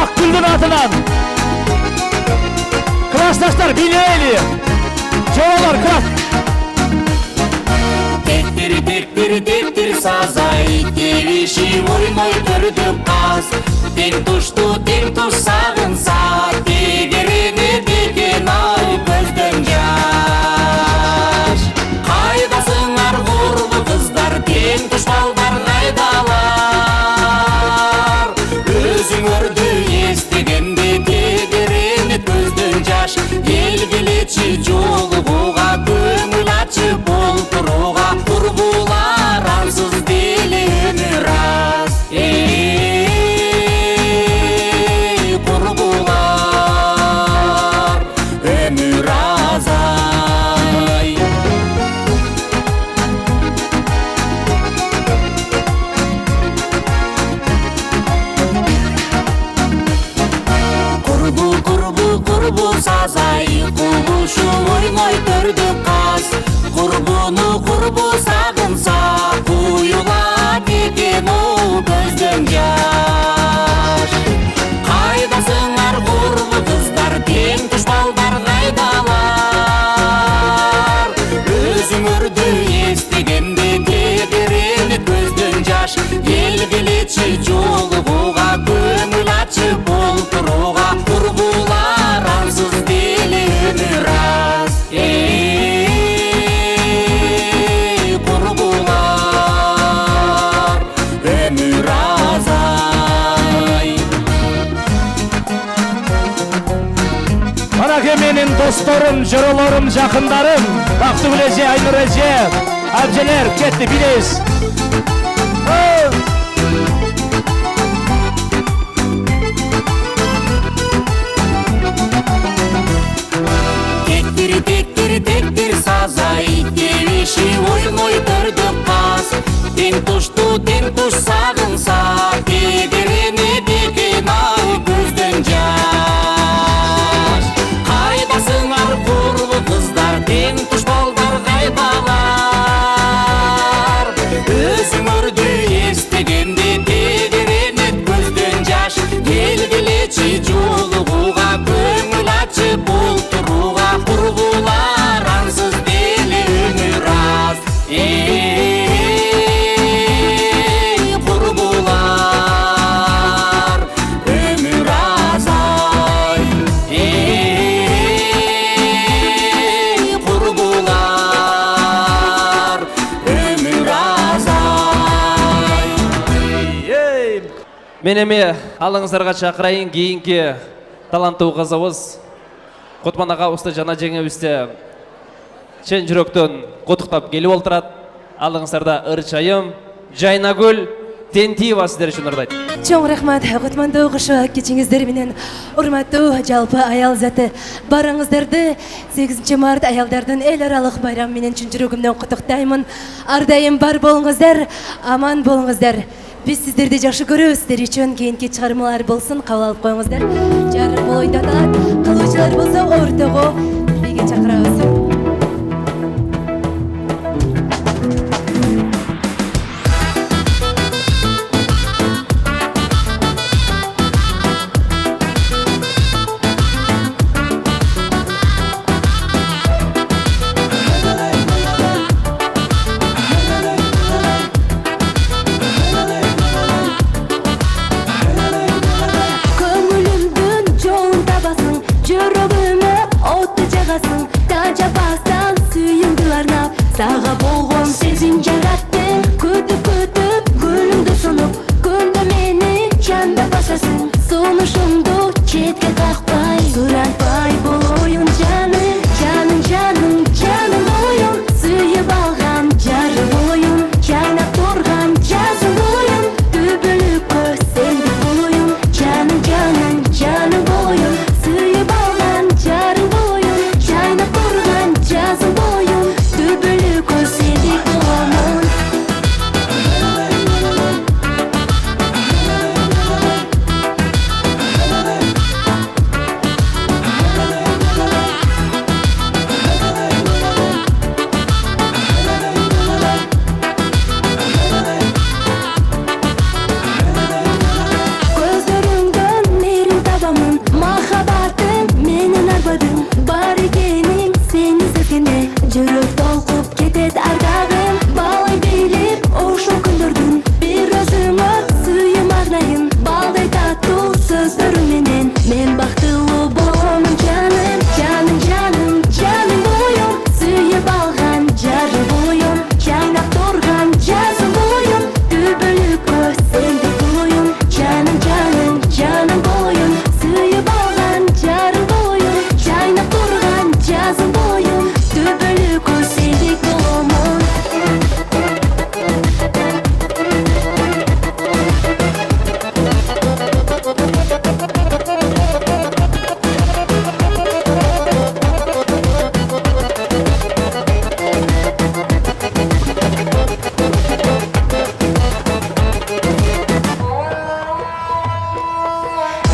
Акгүлдүн атынан. Классташтар, билейли. Жоролор, класс. Тектири сазай, девиши ойной көрдүк аз. Тең тушту сагынса, тегерене деген ай көздөн жаш. Кайдасыңар урлу кыздар, тең туш балдар кайдалар. Өзүңөрдү эстегенде тегерене көздөн жаш. Келгилечи жолугуга, көңүл ачып олтурууга. Курбулар ансыз деле өмүр аз. Курбулар досторум, жоролорум, жакындарым, Бактыгүл эже, Айнур эже, Абжелер кетти билебиз. Тектир саза, иттебиши ойной төрдөк каз. Тең туш сагынса, тегерене декен ай көздөн жаш. Кайдасыңар курлу кыздар, тең туш балдар кайдалар. Өзүңөрдү эстегенде тегеренет көздөн жаш. Келгилечи жолугуга, көңүл ачып олтурууга, курбулар ансыз дели өмүр аз. Курбулар өмүр аз ай. Курбулар өмүр аз ай. Мен эми алыңыздарга чакырайын кийинки таланттуу кызыбыз Кутман ага уста жана жеңебизди чын жүрөктөн куттуктап келип олтурат. Алыңыздарда Ырчайым, Жайнагүл Тентиева сиздер үчүн ырдайт. Чоң рахмат Кутмандуу кушу кечиңиздер менен урматтуу жалпы аял заты барыңыздарды 8 март аялдардын эл аралык байрамы менен чын жүрөгүмдөн куттуктаймын. Ар дайым бар болуңуздар, аман болуңуздар. Биз сиздерди жакшы көрөбүз. Сиздер үчүн кийинки чыгармалар болсун, кабыл алып коюңуздар. Жарым ойдон алат, кылуучулар болсо ортого бирге чакырабыз. Сага болгон сезим жараттым, күтүп гүлүңдү сунуп, күндө мени жанда басасың, сунушумду четке какпай, суранбай болоюн жаным, жаным, жаным, жаным оюн, сүйүп алган жарым оюн, жайнап турган жазым оюн, түбөлүккө сендик болоюн, жаным, жаным, жаным оюн, сүйүп алган жарым оюн, жайнап турган жазым оюн, түбөлүккө сендик боломун. Көздөрүңдөн мээрим табамын, махаббатым менен арбадың, бар экенин сени сезгенде, жүрөк толкуп кетет ар дагым, баалай билип ошол күндөрдүн бир өзүңө сүйүм арнайын, балдай таттуу сөздөрүң менен мен бактылуу боломун жаным, жаным, жаным, жаным оюн, сүйүп алган жарым оюн, жайнап турган жазым оюн, түбөлүккө сендик оюн, жаным, жаным, жаным оюн, сүйүп алган жарым оюн, жайнап турган жазым оюн, түбөлүккө сендик боломун.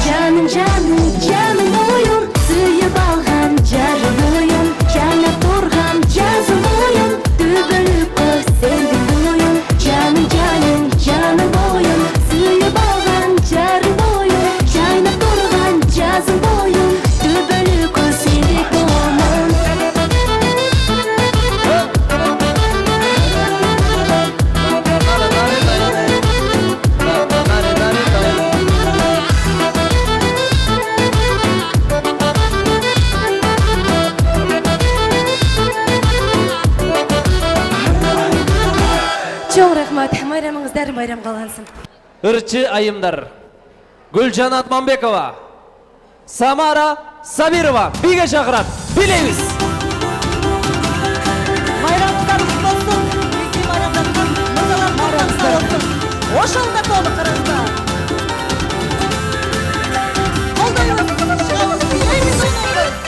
Жаным, жаным, жаным оюн, сүйүп алган жарым оюн, жайнап турган жазым оюн, түбөлүккө сендик оюн, жаным, жаным, жаным оюн, сүйүп алган жарым оюн, жайнап турган жазым оюн, түбөлүккө сендик боломун. Чоң рахмат, майрамыңыздар майрам калансын. Ырчы айымдар Гүлжан Атманбекова, Самара Сабирова биге шақырат. Билейбіз. Майрамдар болсын, біздің майрамдардың мырзалар майрамдар болсын. Ошалда толы қырғызда. Қолдаймыз, шығамыз, билейміз, ойнаймыз.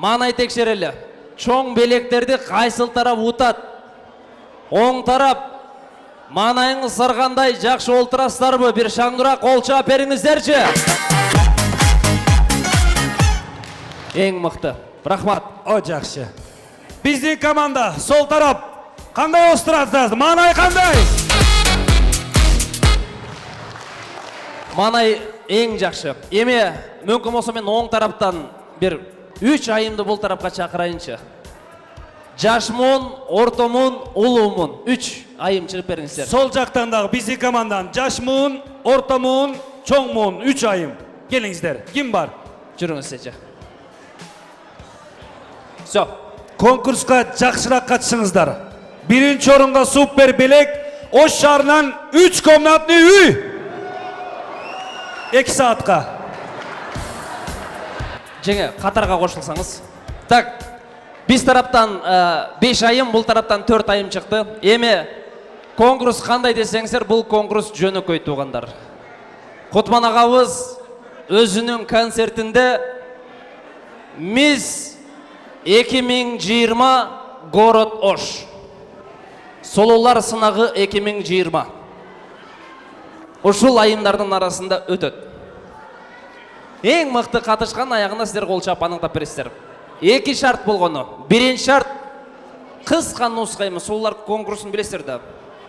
Манай текшерелі. Чоң белектерді қайсыл тарап ұтат. Оң тарап. Манайыңыз сарғандай жақшы олтырастар бұ. Bir шаңдыра қолча аперіңіздерші. Ең мықты. Рахмат. О, жақшы. Біздің команда сол тарап. Қандай остыратсыз? Манай қандай? Манай ең жақшы. Еме, мүмкін болса мен оң тараптан бір 3 айымды бұл тарапқа шақырайыншы. Жашмун, ортомун, улумун. 3 айым шығып беріңіздер. Сол жақтандағы біздің командан жашмун, ортомун, чоңмун 3 айым. Келіңіздер. Кім бар? Жүріңіз сәчі. Все. Конкурсқа жақшырақ қатысыңыздар. Бірінші орынға супер белек, Ош шарынан 3 комнатный үй. 2 саатқа. Жеңе, қатарға қошылсаңыз. Так, біз тараптан 5 айым, бұл тараптан 4 айым шықты. Еме, конкурс қандай десеңіздер, бұл конкурс жөні көй туғандар. Құтман ағауыз өзінің концертінде Мисс 2020 город Ош. Солулар сынағы 2020. Ушул айымдардың арасында өтөт. Ең мықты қатышқан аяғына сіздер қол шапанын тапырыстыр. 2 шарт болғаны. Бірінші шарт қысқа нұсқаймыз. Солар конкурсын білесіздер.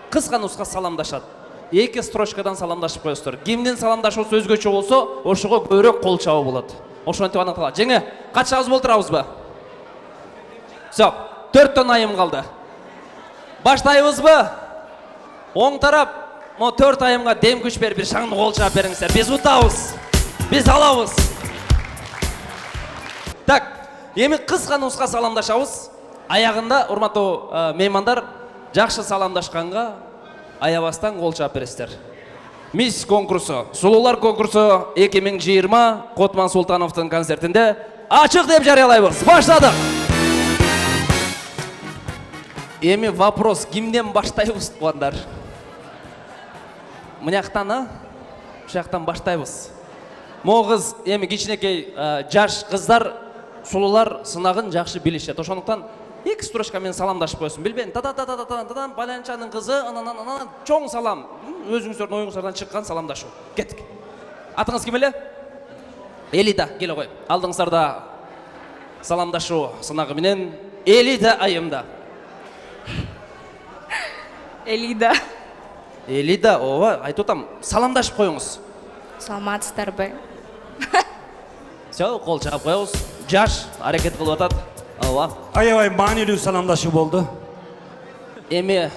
Қысқа нұсқа саламдашады. эки строчкадан саламдашып коесуздар. Кимдин саламдашуусу өзгөчө болсо, ошого көбүрөөк кол чабуу болот. Ошентип аныкталат. Жеңе, качагыз болтурабызбы? Все, 4 айым калды. Баштайбызбы? Оң тарап, 4 айымга дем күч берип, бир шаңды кол чаап бериңиздер. Биз утабыз. Биз алабыз. Так, эми кыска нуска саламдашабыз. Аягында, урматтуу меймандар, жакшы саламдашканга аябастан кол чаап бересиздер. Мисс конкурсу, сулуулар конкурсу 2020 Котман Султановдун концертинде ачык деп жарыялайбыз. Баштадык. Эми вопрос, кимден баштайбыз, туугандар? Мынаяктан, ушаяктан баштайбыз. Могыз эми кичинекей жаш кыздар, сулуулар сынагын жакшы билишет. Ошондуктан эки строчка менен саламдашып койсун. Билбейм, та-та-та-та-та-та-та, баланчанын кызы, анан чоң салам. Өзүңүздөрдүн оюңуздардан чыккан саламдашуу. Кеттик. Атыңыз ким эле? Элида, келе кой. Алдыңыздарда саламдашуу сынагы менен Элида айымда. Элида. Элида, ооба, айтып атам, саламдашып коюңуз. Саламатсыздарбы? Все, кол чаап коебуз. Жаш аракет кылып атат. Ооба. Аябай маанилүү саламдашуу болду. Эми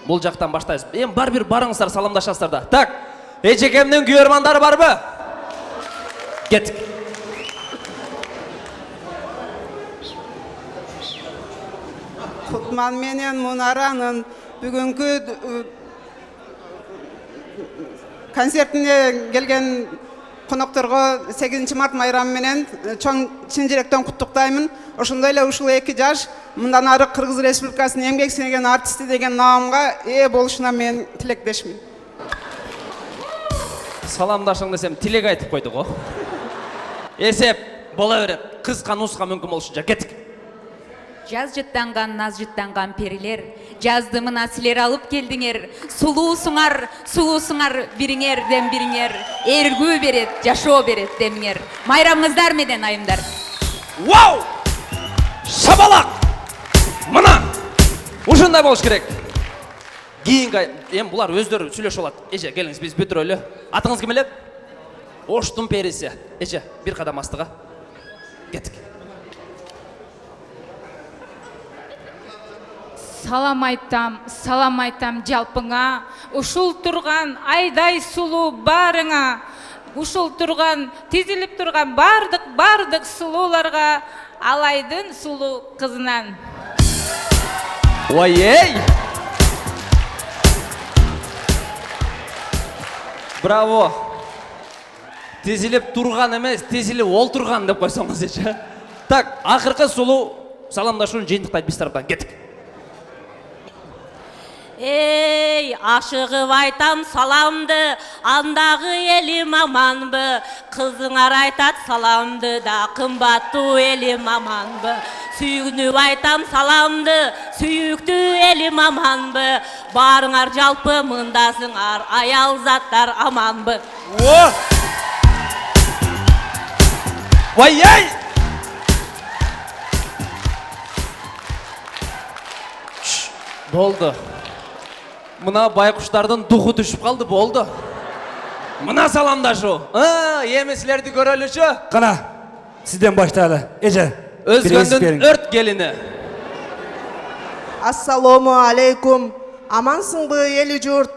бул жактан баштайбыз. Эми бар бир барыңыздар, саламдашасыздар да. Так, эжекемдин күйөрмандары барбы? Кеттик. Кутман менен Мунаранын бүгүнкү концертине келген конокторго 8 март майрамы менен чоң чын жүрөктөн куттуктаймын. Ошондой эле ушул эки жаш мындан ары Кыргыз Республикасынын эмгек сиңирген артисти деген наамга ээ болушуна мен тилектешмин. Саламдашың десем, тилек айтып койду го. Эсеп бола берет. Кыска нуска мүмкүн болушунча. Кеттик. Жаз жыттанган, наз жыттанган перилер, жазды мына силер алып келдиңер. Сулуусуңар бириңер дем бириңер, эргүү берет, жашоо берет демиңер. Майрамыңыздар менен айымдар. Вау! Шабалак! Мына! Ушундай болуш керек. Кийинки эми булар өздөрү сүйлөшүп алат. Эже, келиңиз, биз бүтүрөлү. Атыңыз ким эле? Оштун периси. Эже, бир кадам астыга. Кеттик. Салам айтам жалпыңа, ушул турган айдай сулуу барыңа, ушул турган тизилип турган бардык сулууларга Алайдын сулуу кызынан. Ой-ей! Браво! Тизилип турган эмес, тизилип олтурган деп койсоңуз эже. Так, акыркы сулуу саламдашууну жыйынтыктайт биз тараптан. Кеттик. Эй, ашығып айтам саламды, андагы элим аманбы. Кызыңар айтат саламды да, кымбаттуу элим аманбы. Сүйүнүп айтам саламды, сүйүктүү элим аманбы. Барыңар жалпы мындасыңар, аял заттар аманбы. Ой-ей! Болду. Мына байкуштардын духу түшүп калды, болду. Мына саламдашуу. Эми силерди көрөлүчү. Кана, сизден баштайлы. Эже, Өзгөндүн өрт келини. Ассаламу алейкум. Амансыңбы эли журт?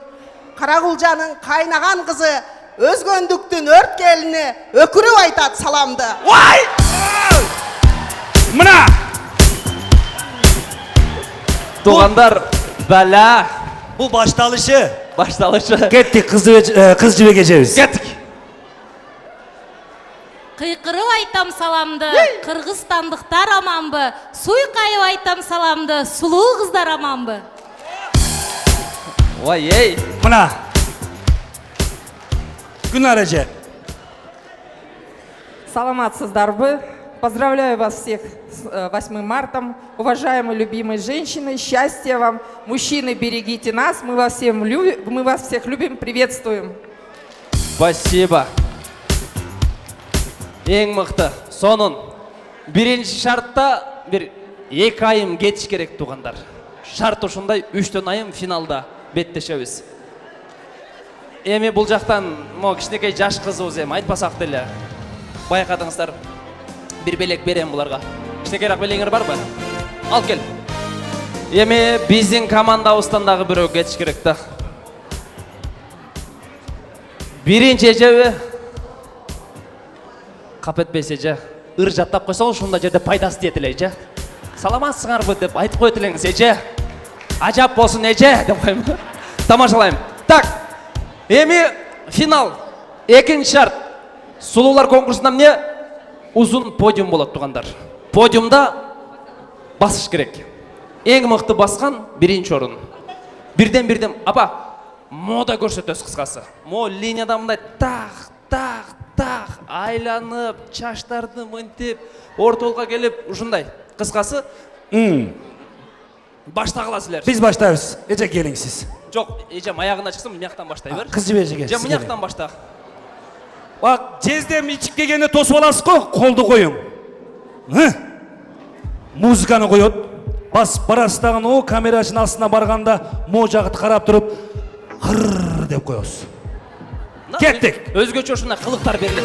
Карагулжанын кайнаган кызы Өзгөндүктүн өрт келини өкүрүп айтат саламды. Ой! Мына! Тугандар, бала. Бул башталышы. Кеттик, кыз жибек эжебиз. Кеттик. Кыйкырып айтам саламды, кыргызстандыктар аманбы. Суйкайып айтам саламды, сулуу кыздар аманбы. Ой-ей! Мына! Гүнар эже. Саламатсыздарбы? Поздравляю вас всех с 8 мартом. Уважаемые любимые женщины, счастья вам. Мужчины, берегите нас. Мы вас всех любим, приветствуем. Спасибо. Эң мыкты. Сонун. Биринчи шартта бир 2 айым кетиш керек, тугандар. Шарт ушундай, 3 айым финалда беттешебиз. эми бул жактан мо кичинекей жаш кызыбыз эми айтпасак деле. Байкадыңыздар. Бир белек берем буларга. Кичинекейраак белеңер барбы? Ал кел. Эми биздин командабыздан дагы бирөө кетиш керек да. Биринчи эжеби? Кап этпейсиз эже. Ыр жаттап койсоң ушундай жерде пайдасы тиет эле эже. Саламатсыңарбы деп айтып коет элеңиз эже. Ажап болсун эже деп коем. Тамашалайм. Так. Эми финал. Экинчи шарт. Сулуулар конкурсунда эмне? Узун подиум болот тугандар. Подиумда басыш керек. Эң мыкты баскан биринчи орун. Бирден апа мода көрсөтөбүз кыскасы. Мо линияда мындай так айланып, чачтарды мынтип, ортолукка келип ушундай. Кыскасы баштагыла силер. Biz başlayız. Ece gelin siz. Жок, эжем аягына чыксын, мынаяктан баштай бер. Kız жіберже Же мынаяктан башта. Bak Cezdem içip gelgende tosуп аласыз го, колду коюң. Музыканы коет. Бас барастаган о камерачынын астына барганда мо жагыт карап туруп хыр деп коебуз. Кеттик. Өзгөчө ушундай кылыктар берилет.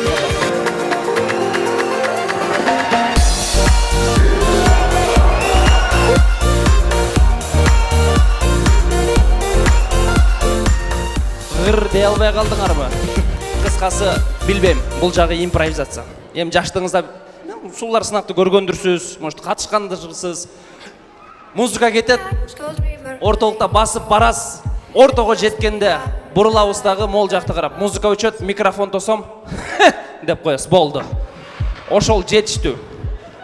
Гыр дей албай калдыңарбы? Кыскасы билбейм, бул жагы импровизация. Эми жаштыгыңызда сулуулар сынакты көргөндүрсүз, может катышкандырсыз. Музыка кетет, ортолукта басып барасыз. Ортого жеткенде бурулабыз дагы мол жакты карап, музыка өчөт, микрофон тосом деп коесуз, болду. Ошол жетиштүү.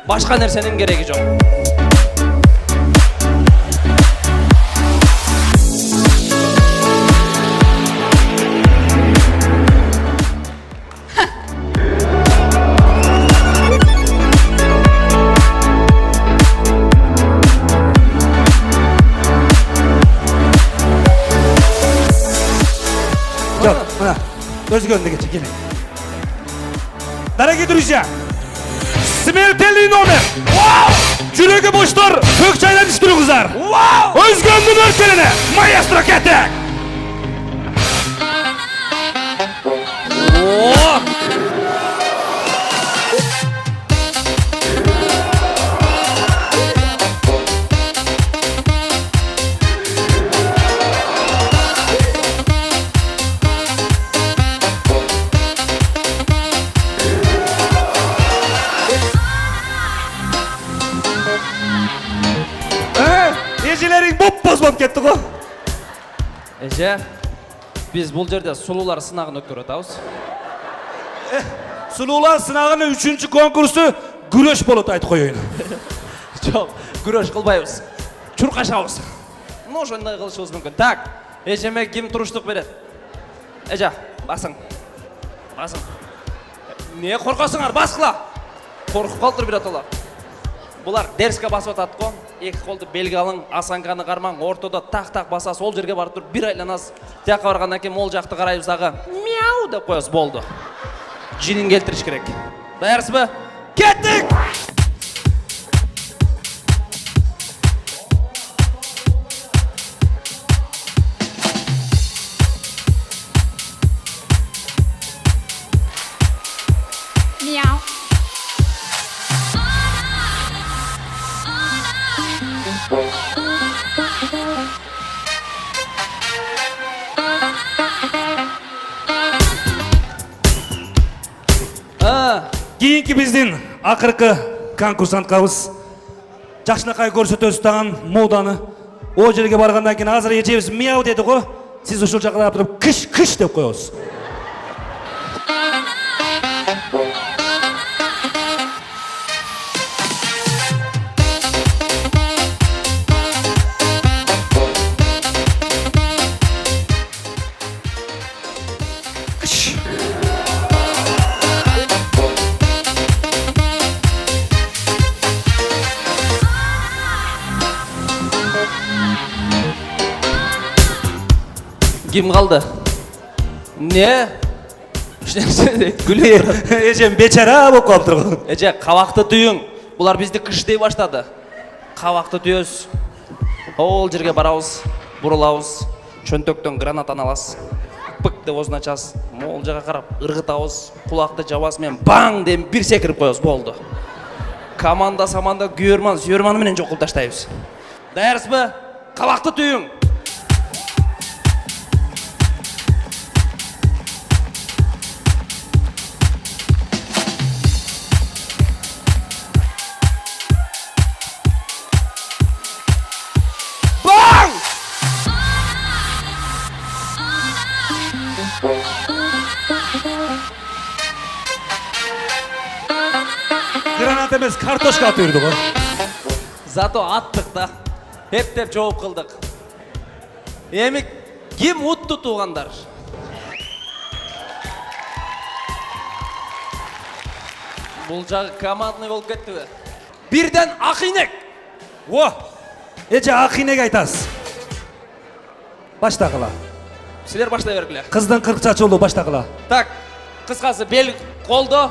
Башка нерсенин кереги жок. Özgürlüğüne geçin, gelin. Daraga друзья, смертельный номер. Жүрегі боштар, көк чайдан іштіріңіздер. Özgürlüğün өркеліне, маэстро кетек. Ежелерің боп-боз болып кетті ғой. Эже, биз бул жерде сулуулар сынагын өткөрүп атабыз. Сулуулар сынагынын 3-чү конкурсу күрөш болот айтып коеюн. Жок, күрөш кылбайбыз. Чуркашабыз. Ну, ошондой кылышыбыз мүмкүн. Так, эжеме ким туруштук берет? Эже, басың. Басың. Не коркосуңар, баскыла. Коркуп калтыр бир аталар. Булар дерске басып атат го. Эки колду белге алың, асанканы кармаң, ортодо так басасыз, ол жерге барып туруп бир айланасыз. Тияка баргандан кийин мол жакты карайбыз дагы. Мяу деп коебуз, болду. Жинин келтириш керек. Даярсызбы? Кеттик! Мяу. Кийинки биздин акыркы конкурсанткабыз жакшынакай көрсөтөбүз даган моданы. О жерге баргандан кийин азыр эжебиз мяу деди го. Сиз ушул жакка карап туруп кыш деп коебуз. Ким қалды? Не? Күліп тұрады. Эжем бечара болып қалып тұр ғой. Эже, қабақты түйің. Бұлар бізді кыштей баштады. Қабақты түйөз. Ол жерге барауыз, бұрылауыз, чөнтөктен гранатаны аласыз. Пык. деп озын ачасыз, мол жаға қарап ырғытабыз, құлақты жабасымен баң деп бір секіріп қоябыз, болды. Команда саманда сүйерманы менен жоқ қылып таштайбыз. Даярсыз ба? Қабақты түйің. Баң! Гранат емес, картошка атып жүрді ғой. Зато аттық та. Ептеп жооп қылдық. Емік, кім ұтты туғандар? Бұл жағы командный болып кетті бе? Бірден Ақинек! О! Эже Ақинек айтасыз. Баштағыла. Сілер баштай бергіле. Қыздың 40 чачулы баштағыла. Так, қысқасы бел қолды.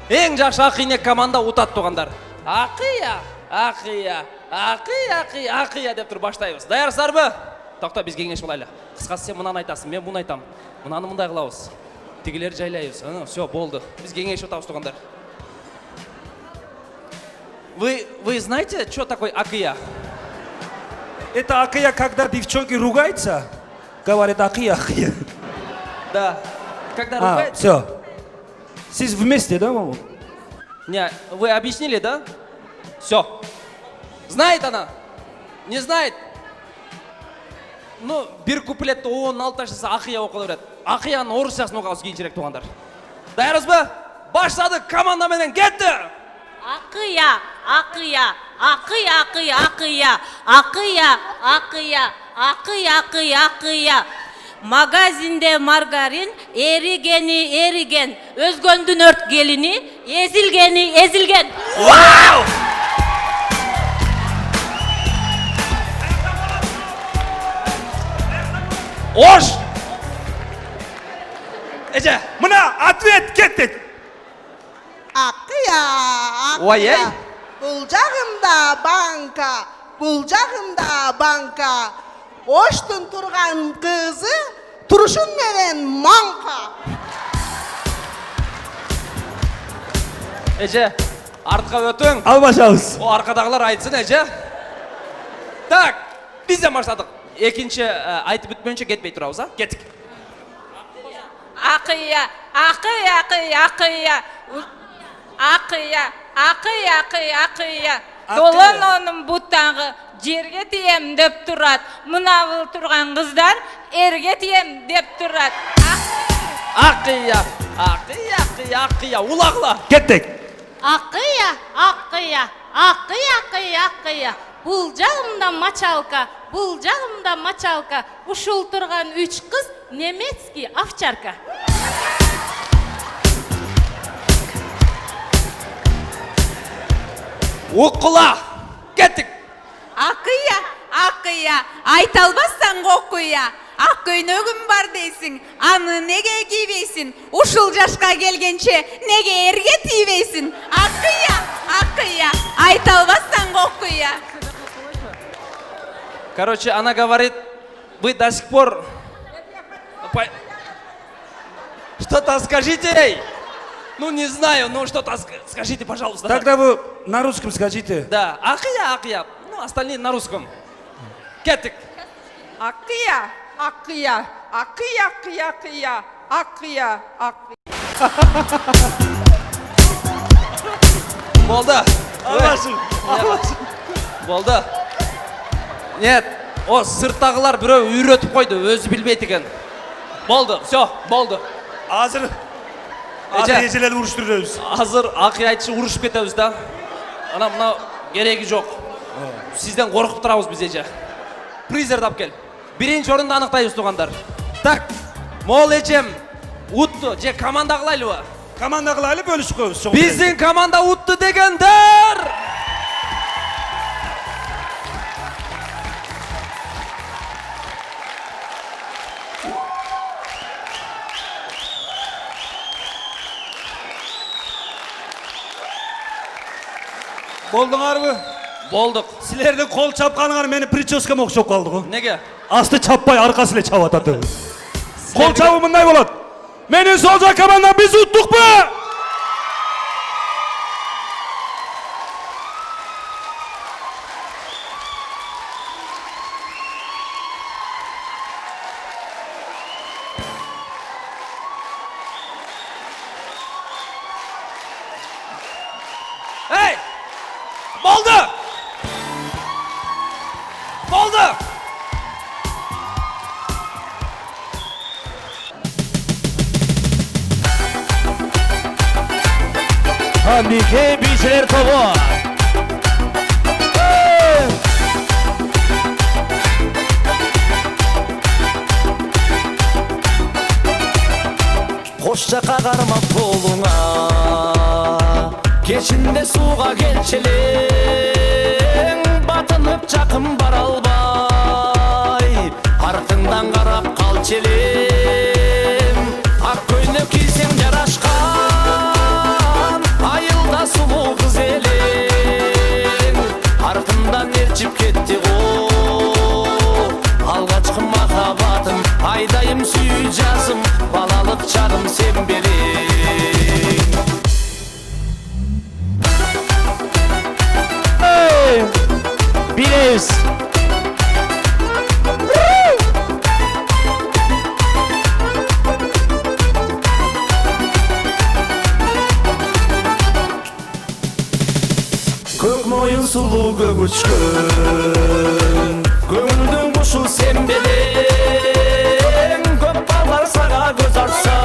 Ең жақсы Ақинек команда ұтат туғандар. Ақия, Ақия, Ақия, Ақия, Ақия деп тұр баштайбыз. Даярсыздар бі? Тоқта, біз кеңеш болайлы. Қысқасы сен мұнаны айтасың, мен бұны айтам. Мұнаны мұндай қылауыз. Тегілер жайлайыз. Все, болды. Біз кеңеш отауыз туғандар. Вы знаете, что такое Ақия? Это Ақия, когда девчонки ругаются, говорит Ақия, Ақия. Да. Когда ругаются? Все. Сіз вместе, да, мама? Не, вы объяснили, да? Все. Знает она? Не знает? Ну, бір куплетті 16 жаса Ақия оқылы береді. Ақияның орысшасын оқауыз кейіншірек туғандар. Даярыз ба? Баштады, командаменен кетті! Ақия, Ақия, Ақия, Ақия, Ақия, Ақия, Ақия, Ақия, Ақия, Ақия. Магазинде маргарин, erigen, özgöndün ört gelini, ezilgen. Вау! Ош! Эже! Мына ответ кеттік. Ақия, Ой, ей! бұл жағымда банка, Оштың тұрған қызы, тұрышын менен манқа. Эже, артқа өтің. Албашауыз. О, арқадағылар айтсын, Эже. Так, біз де маштадық. Екінші айтып бүтпенше кетпей тұрауыз, а? Кеттік. Ақия, Ақия, Ақия, Ақия. Ақия, Ақия, Ақия, Ақия. Долан оның бұттағы жерге тием деп тұрат. Мұнавыл тұрған қыздар ерге тием деп тұрат. Ақия, Ақия, Ақия, Ақия, улағыла. Кеттік. Ақия, Ақия, Ақия, Ақия, Ақия. Бұл жағымда мачалка, Ушул тұрған 3 қыз немецкий овчарка. Оқыла, кеттік. Ақия, Ақия, айталбастан қоқуя. Ақ көйнөгім бар дейсің, аны неге кийбейсің? Ушул жашқа келгенше неге ерге тийбейсің? Ақия, Ақия, айталбастан қоқуя. Короче, она говорит, вы до сих пор... Что-то скажите ей. Ну, не знаю, ну что-то скажите, пожалуйста. Тогда вы на русском скажите. Да, Ақия, Ақия. Ну, остальные на русском. Кеттік. Ақия, Ақия, Ақия, Ақия, Ақия, Ақия. Болды. Болды. Нет, о сырттағылар біреу үйретіп қойды, өзі білмейді екен. Болды, все, болды. Азыр ежелер ұрыштырырыз. Азыр Ақия айтшы ұрышып кетеміз да. Ана мына керегі жоқ. Сізден қорқып тұрамыз біз еже. Призерді алып кел. Бірінші орынды анықтаймыз туғандар. Так, мол ежем ұтты, же команда қылайлы ба? Команда қылайлы бөлісіп қойыз. Біздің команда ұтты дегендер! Болдыңар бі? Болдық. Сілердің қол чапқаныңар мені прическам оқшап қалды ғой. Неге? Асты чаппай арқасылы чап атады. Қол чабу мындай болады. Менің сол жақ командам біз ұттық па? Ей! Болды! Болды! Hamdike Bişler Тобы. Қош жаққа қармап болуңа, кешінде суға келшелең, батынып жақын бара албай, артыңдан қарап қалшелең, ақ көйлек кисең жарашқан, айылда сұлу қыз елең, артымдан ерчіп кетті ғой, алғашқы махаббатым, айдайым сүй жазым, балалық шағым сен берең. Билейіз. Көк мойын сұлу көк өшкін, көңілдің құшы сен белең, көп балар саға көз арса,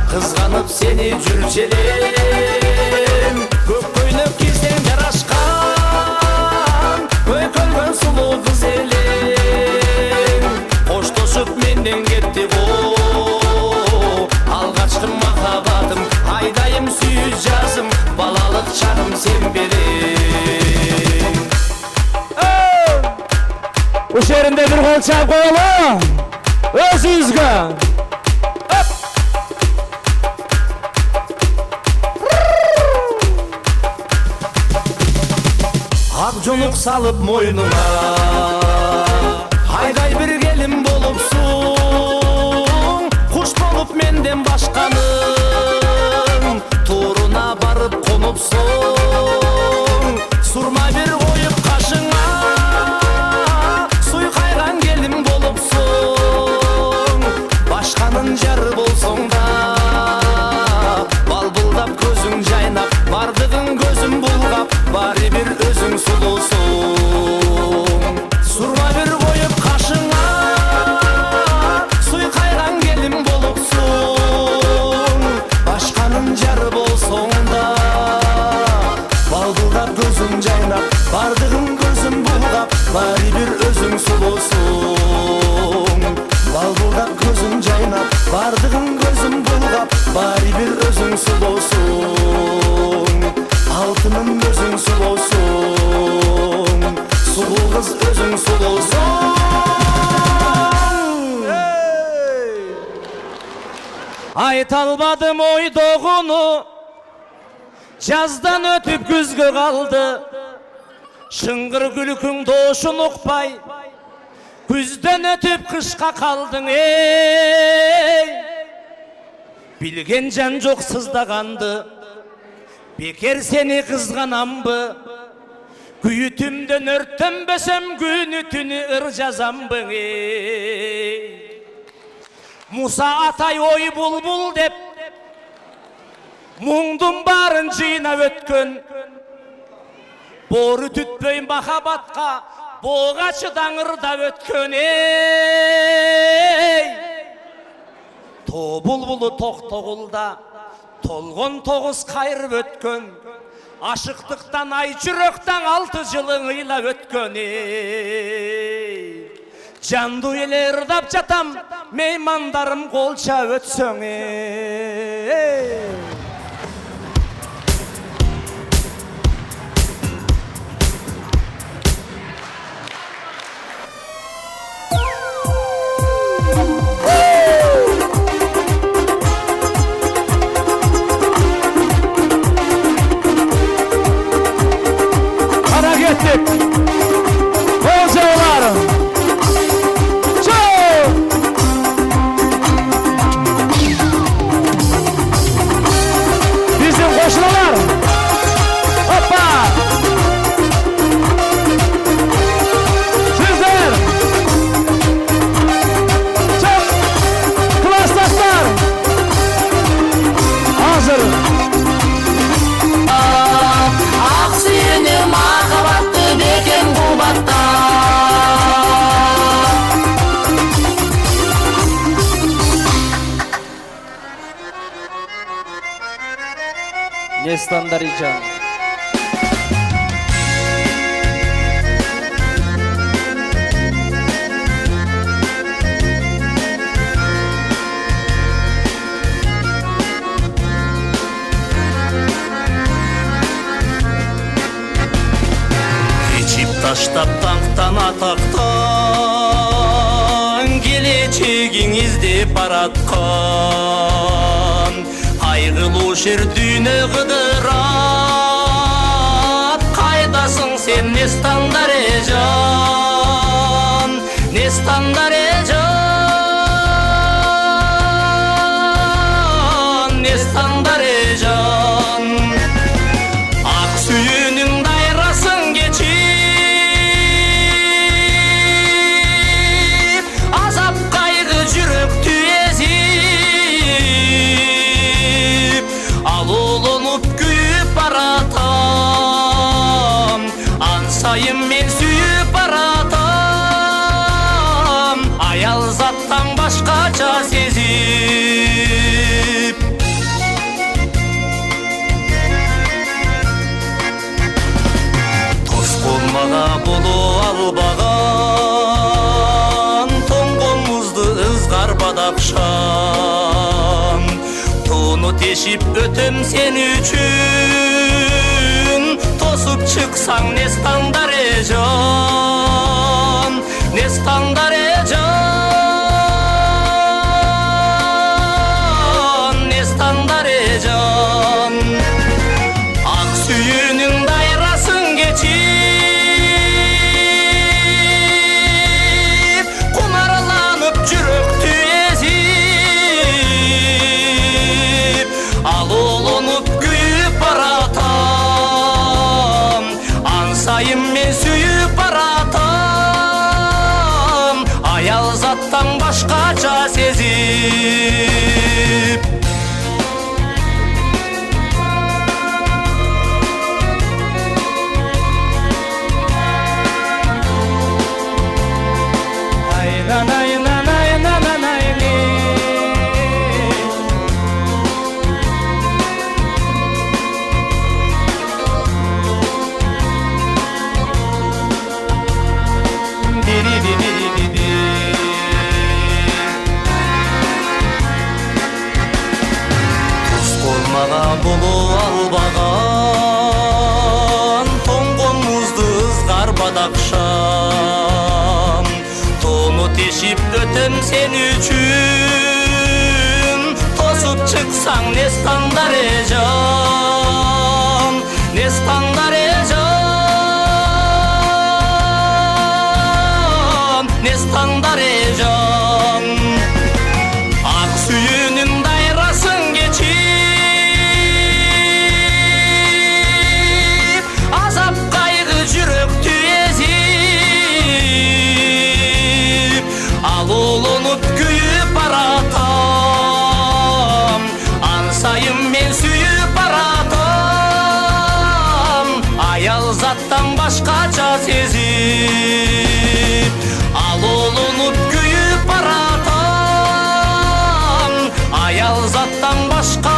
қызғанып сені жүрчелен, көк көйлек кисең жарашқан, көкөлгөн сұлу қыз елең, қоштасып менден кетті ғой, алғашқы махаббатым, айдайым сүй жазым, балалық шағым сен берең. Үш жерінде бір қол чап қойылы, өзіңізге. Ақ жонық салып мойныңа, айдай бір келін болыпсың, құш болып менден башқаның, турына барып қоныпсың, сурма бір қойып қашыңа, суйқайған келін болыпсың, башқаның жары болсың да, балбылдап көзің жайнап, бардығын көзім бұлғап, бары бір өзің сұлусың, сурма бір қойып қашыңа, суйқайған келін болыпсың, башқаның жары болсың да, балбылдап көзің жайнап, бардығын көзім бұлғап, бары бір өзің сұлусың, балбылдап көзің жайнап, бардығын көзім бұлғап, бары бір өзің сұлусың, алтыным өзің сұлусың, сұлу қыз өзің сұлусың. Айта албадым ойдоғыны, жаздан өтіп күзге қалды, шыңғыр күлкің дошын ұқпай, күзден өтіп қышқа қалдың, ей! Білген жан жоқ сыздағанды, бекер сені қызғанамбы, күйітімден өрттенбесем күні түні ыр жазамбың, ей! Мұса атай ой бұлбұл деп, мұңдың барын жина өткен, боры түтпей махаббатқа, боғачы даңырда өткен, ей! Бұлбұлы тоқтоғылда, толғын тоғыз қайырып өткен, ашықтықтан ай жүректен 6 жылың ыйла өткен, ей! Жанды елердап жатам, меймандарым қолша өтсөң, ей! Қара кеттік! Қол жауылар! Дарижан. Кечип таштап таңктан атактан келечегиңизди бараткан кайгылуу шер дүйнө кыдырат кайдасың сен Нестан Дарежан Нестан Дарежан Нестан Дарежан ак сүйүүнүң дайрасын кечип азап кайгы жүрөктү эзип алууланып күйүп баратам ансайын мен сүйүп баратам аял заттан башкача сезип Толмага боло албаган тоңгон музду ызгар бадакшан тоону тешип өтөм сен үчүн тосуп чыксаң Нестан Дарежан Нестан Дарежан Нестан Дарежан ак сүйүүнүң дайрасын кечип кумарланып жүрөктү эзип алууланып күйүп баратам ансайын мен сүйүп баратам аял заттан башкача сезип боло албаган тоңгон музду ызгар бадакшан тоону тешип өтөм сен үчүн тосуп чыксаң Нестан Дарежан Нестан Дарежан Нестан Дарежан ак сүйүүнүң дайрасын кечип азап кайгы жүрөктү эзип алууланып күйүп баратам ансайын мен сүйүп баратам аял заттан башкача сезип алууланып күйүп баратам аял заттан башкача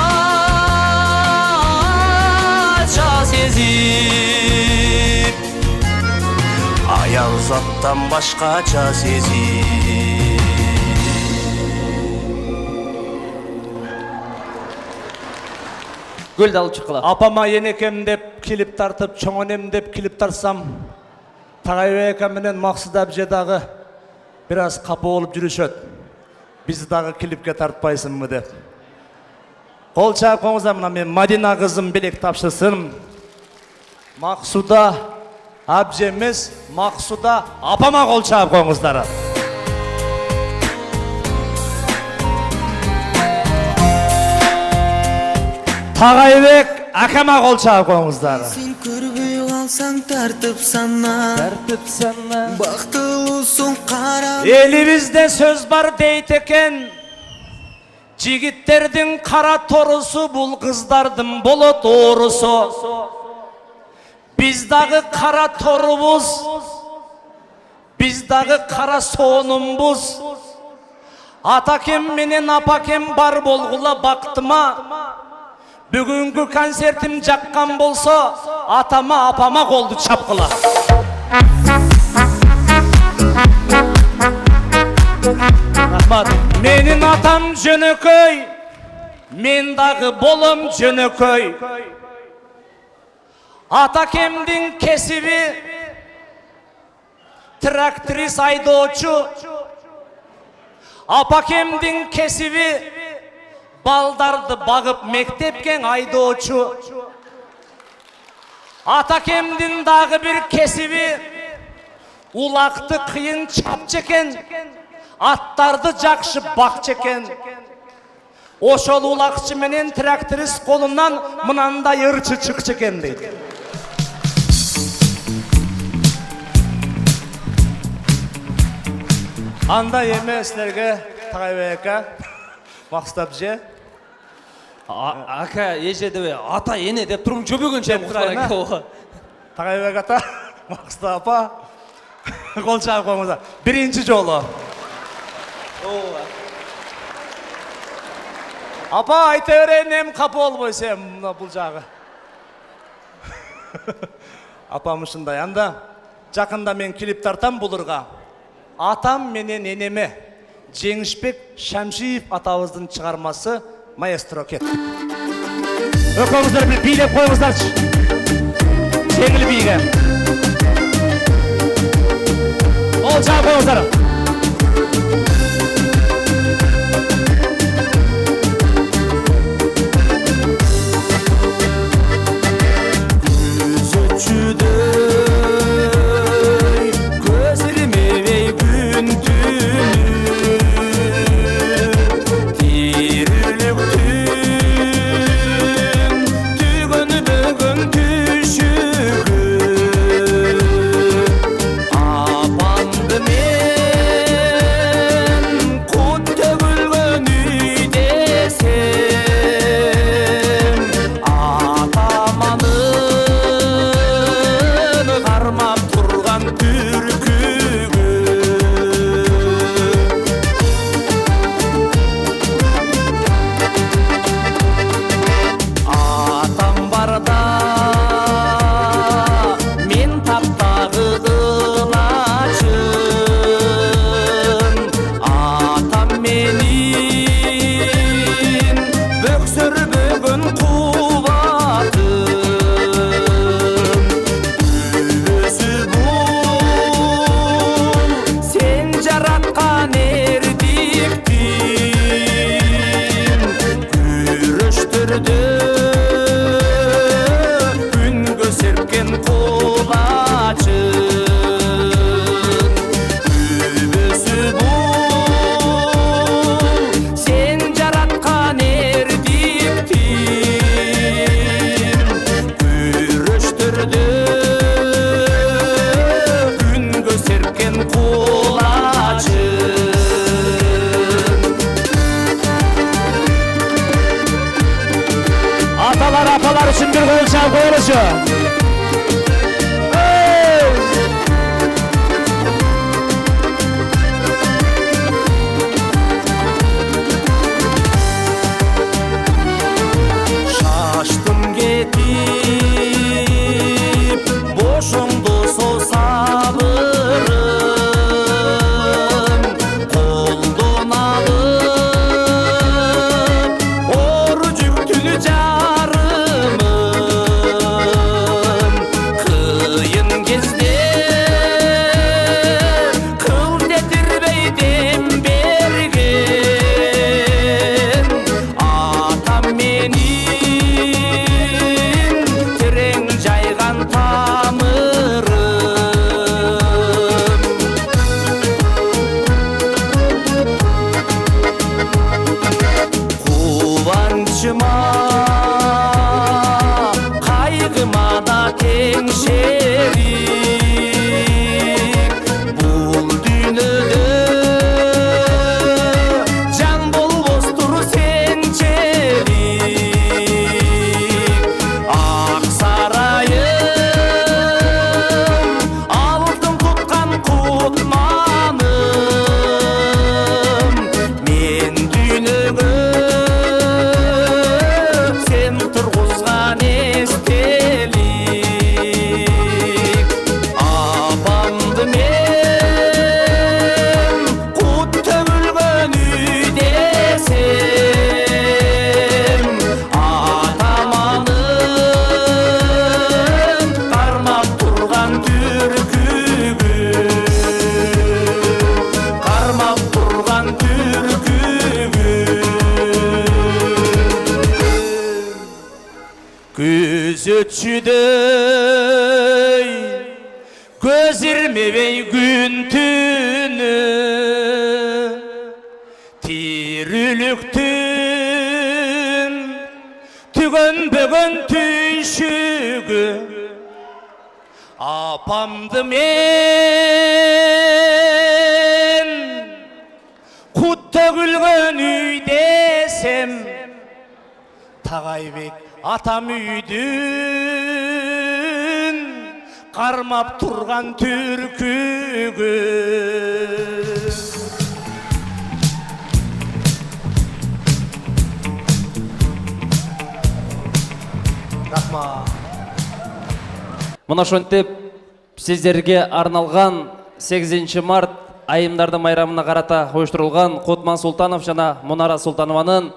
сезип аял заттан башкача сезип Гүлді алып шыққыла. Апама енекем деп килип тартып, чоңонем деп килип тарсам, Тағайбек менен Максут абже дагы бир аз капа болуп жүрүшөт. Бизди дагы клипке тартпайсыңбы деп. Кол чаап коңуздар, мына мен Мадина кызым белек тапшырсын. Максуда абже эмес, Максуда апама кол чаап коңуздар. Тағайбек акама кол чаап коңуздар. Сен көрбөй калсаң тартып сана, бактылуусуң кара. Элибизде сөз бар дейт экен, жигиттердин кара торусу бул кыздардын болот оорусу. Биз дагы кара торубуз, биз дагы кара соонумбуз. Атакем менен апакем бар болгула бактыма. Бүгүнкү концертим жаккан болсо, атама апама колду чапкыла. Рахмат. Менин атам жөнөкөй, мен дагы болом жөнөкөй. Атакемдин кесиби тракторист айдоочу. Апакемдин кесиби балдарды багып мектепке айдоочу. Атакемдин дагы бир кесиби улакты кыйын чапчы экен, аттарды жакшы бакчы экен. Ошол улакчы менен тракторист колунан мынандай ырчы чыкчы экен дейт. Андай эмес силерге Тагайбек Максут абже. Ака, эже деп ата эне деп турум жөбөгөнчө куткарайын. Тагайбек ата, Максут апа. Кол чагып коюңуздар. Биринчи жолу. Апа айта берейин, эми капа болбойсуң мына бул жагы. Апам ушундай. Анда жакында мен клип тартам булурга. Атам менен энеме Жеңишбек Шамшиев атабыздын чыгармасы Маэстро кет. Өкөңүздөр бир бийлеп коюңуздарчы. Жеңил бийге. Ол жагып коюңуздар. Apalar için bir kol çal koyuluşu. Şaştım gidip boşumdu sol sabırım koldan alıp orucuk tülü carımın өтчүдөй көз ирмебей күн түнү тирүүлүктүн түгөнбөгөн түйшүгү апамды мен кут төгүлгөн үй десем Тагайбек атам үйдүн кармап турган түркүгү Рахмат. Мына ошентип сиздерге арналган 8 март айымдарды майрамына карата оюштурулган Кутман Султанов жана Мунара Султанованын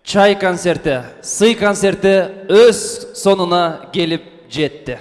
чай концерти, сый концерти өз сонуна келип жетти.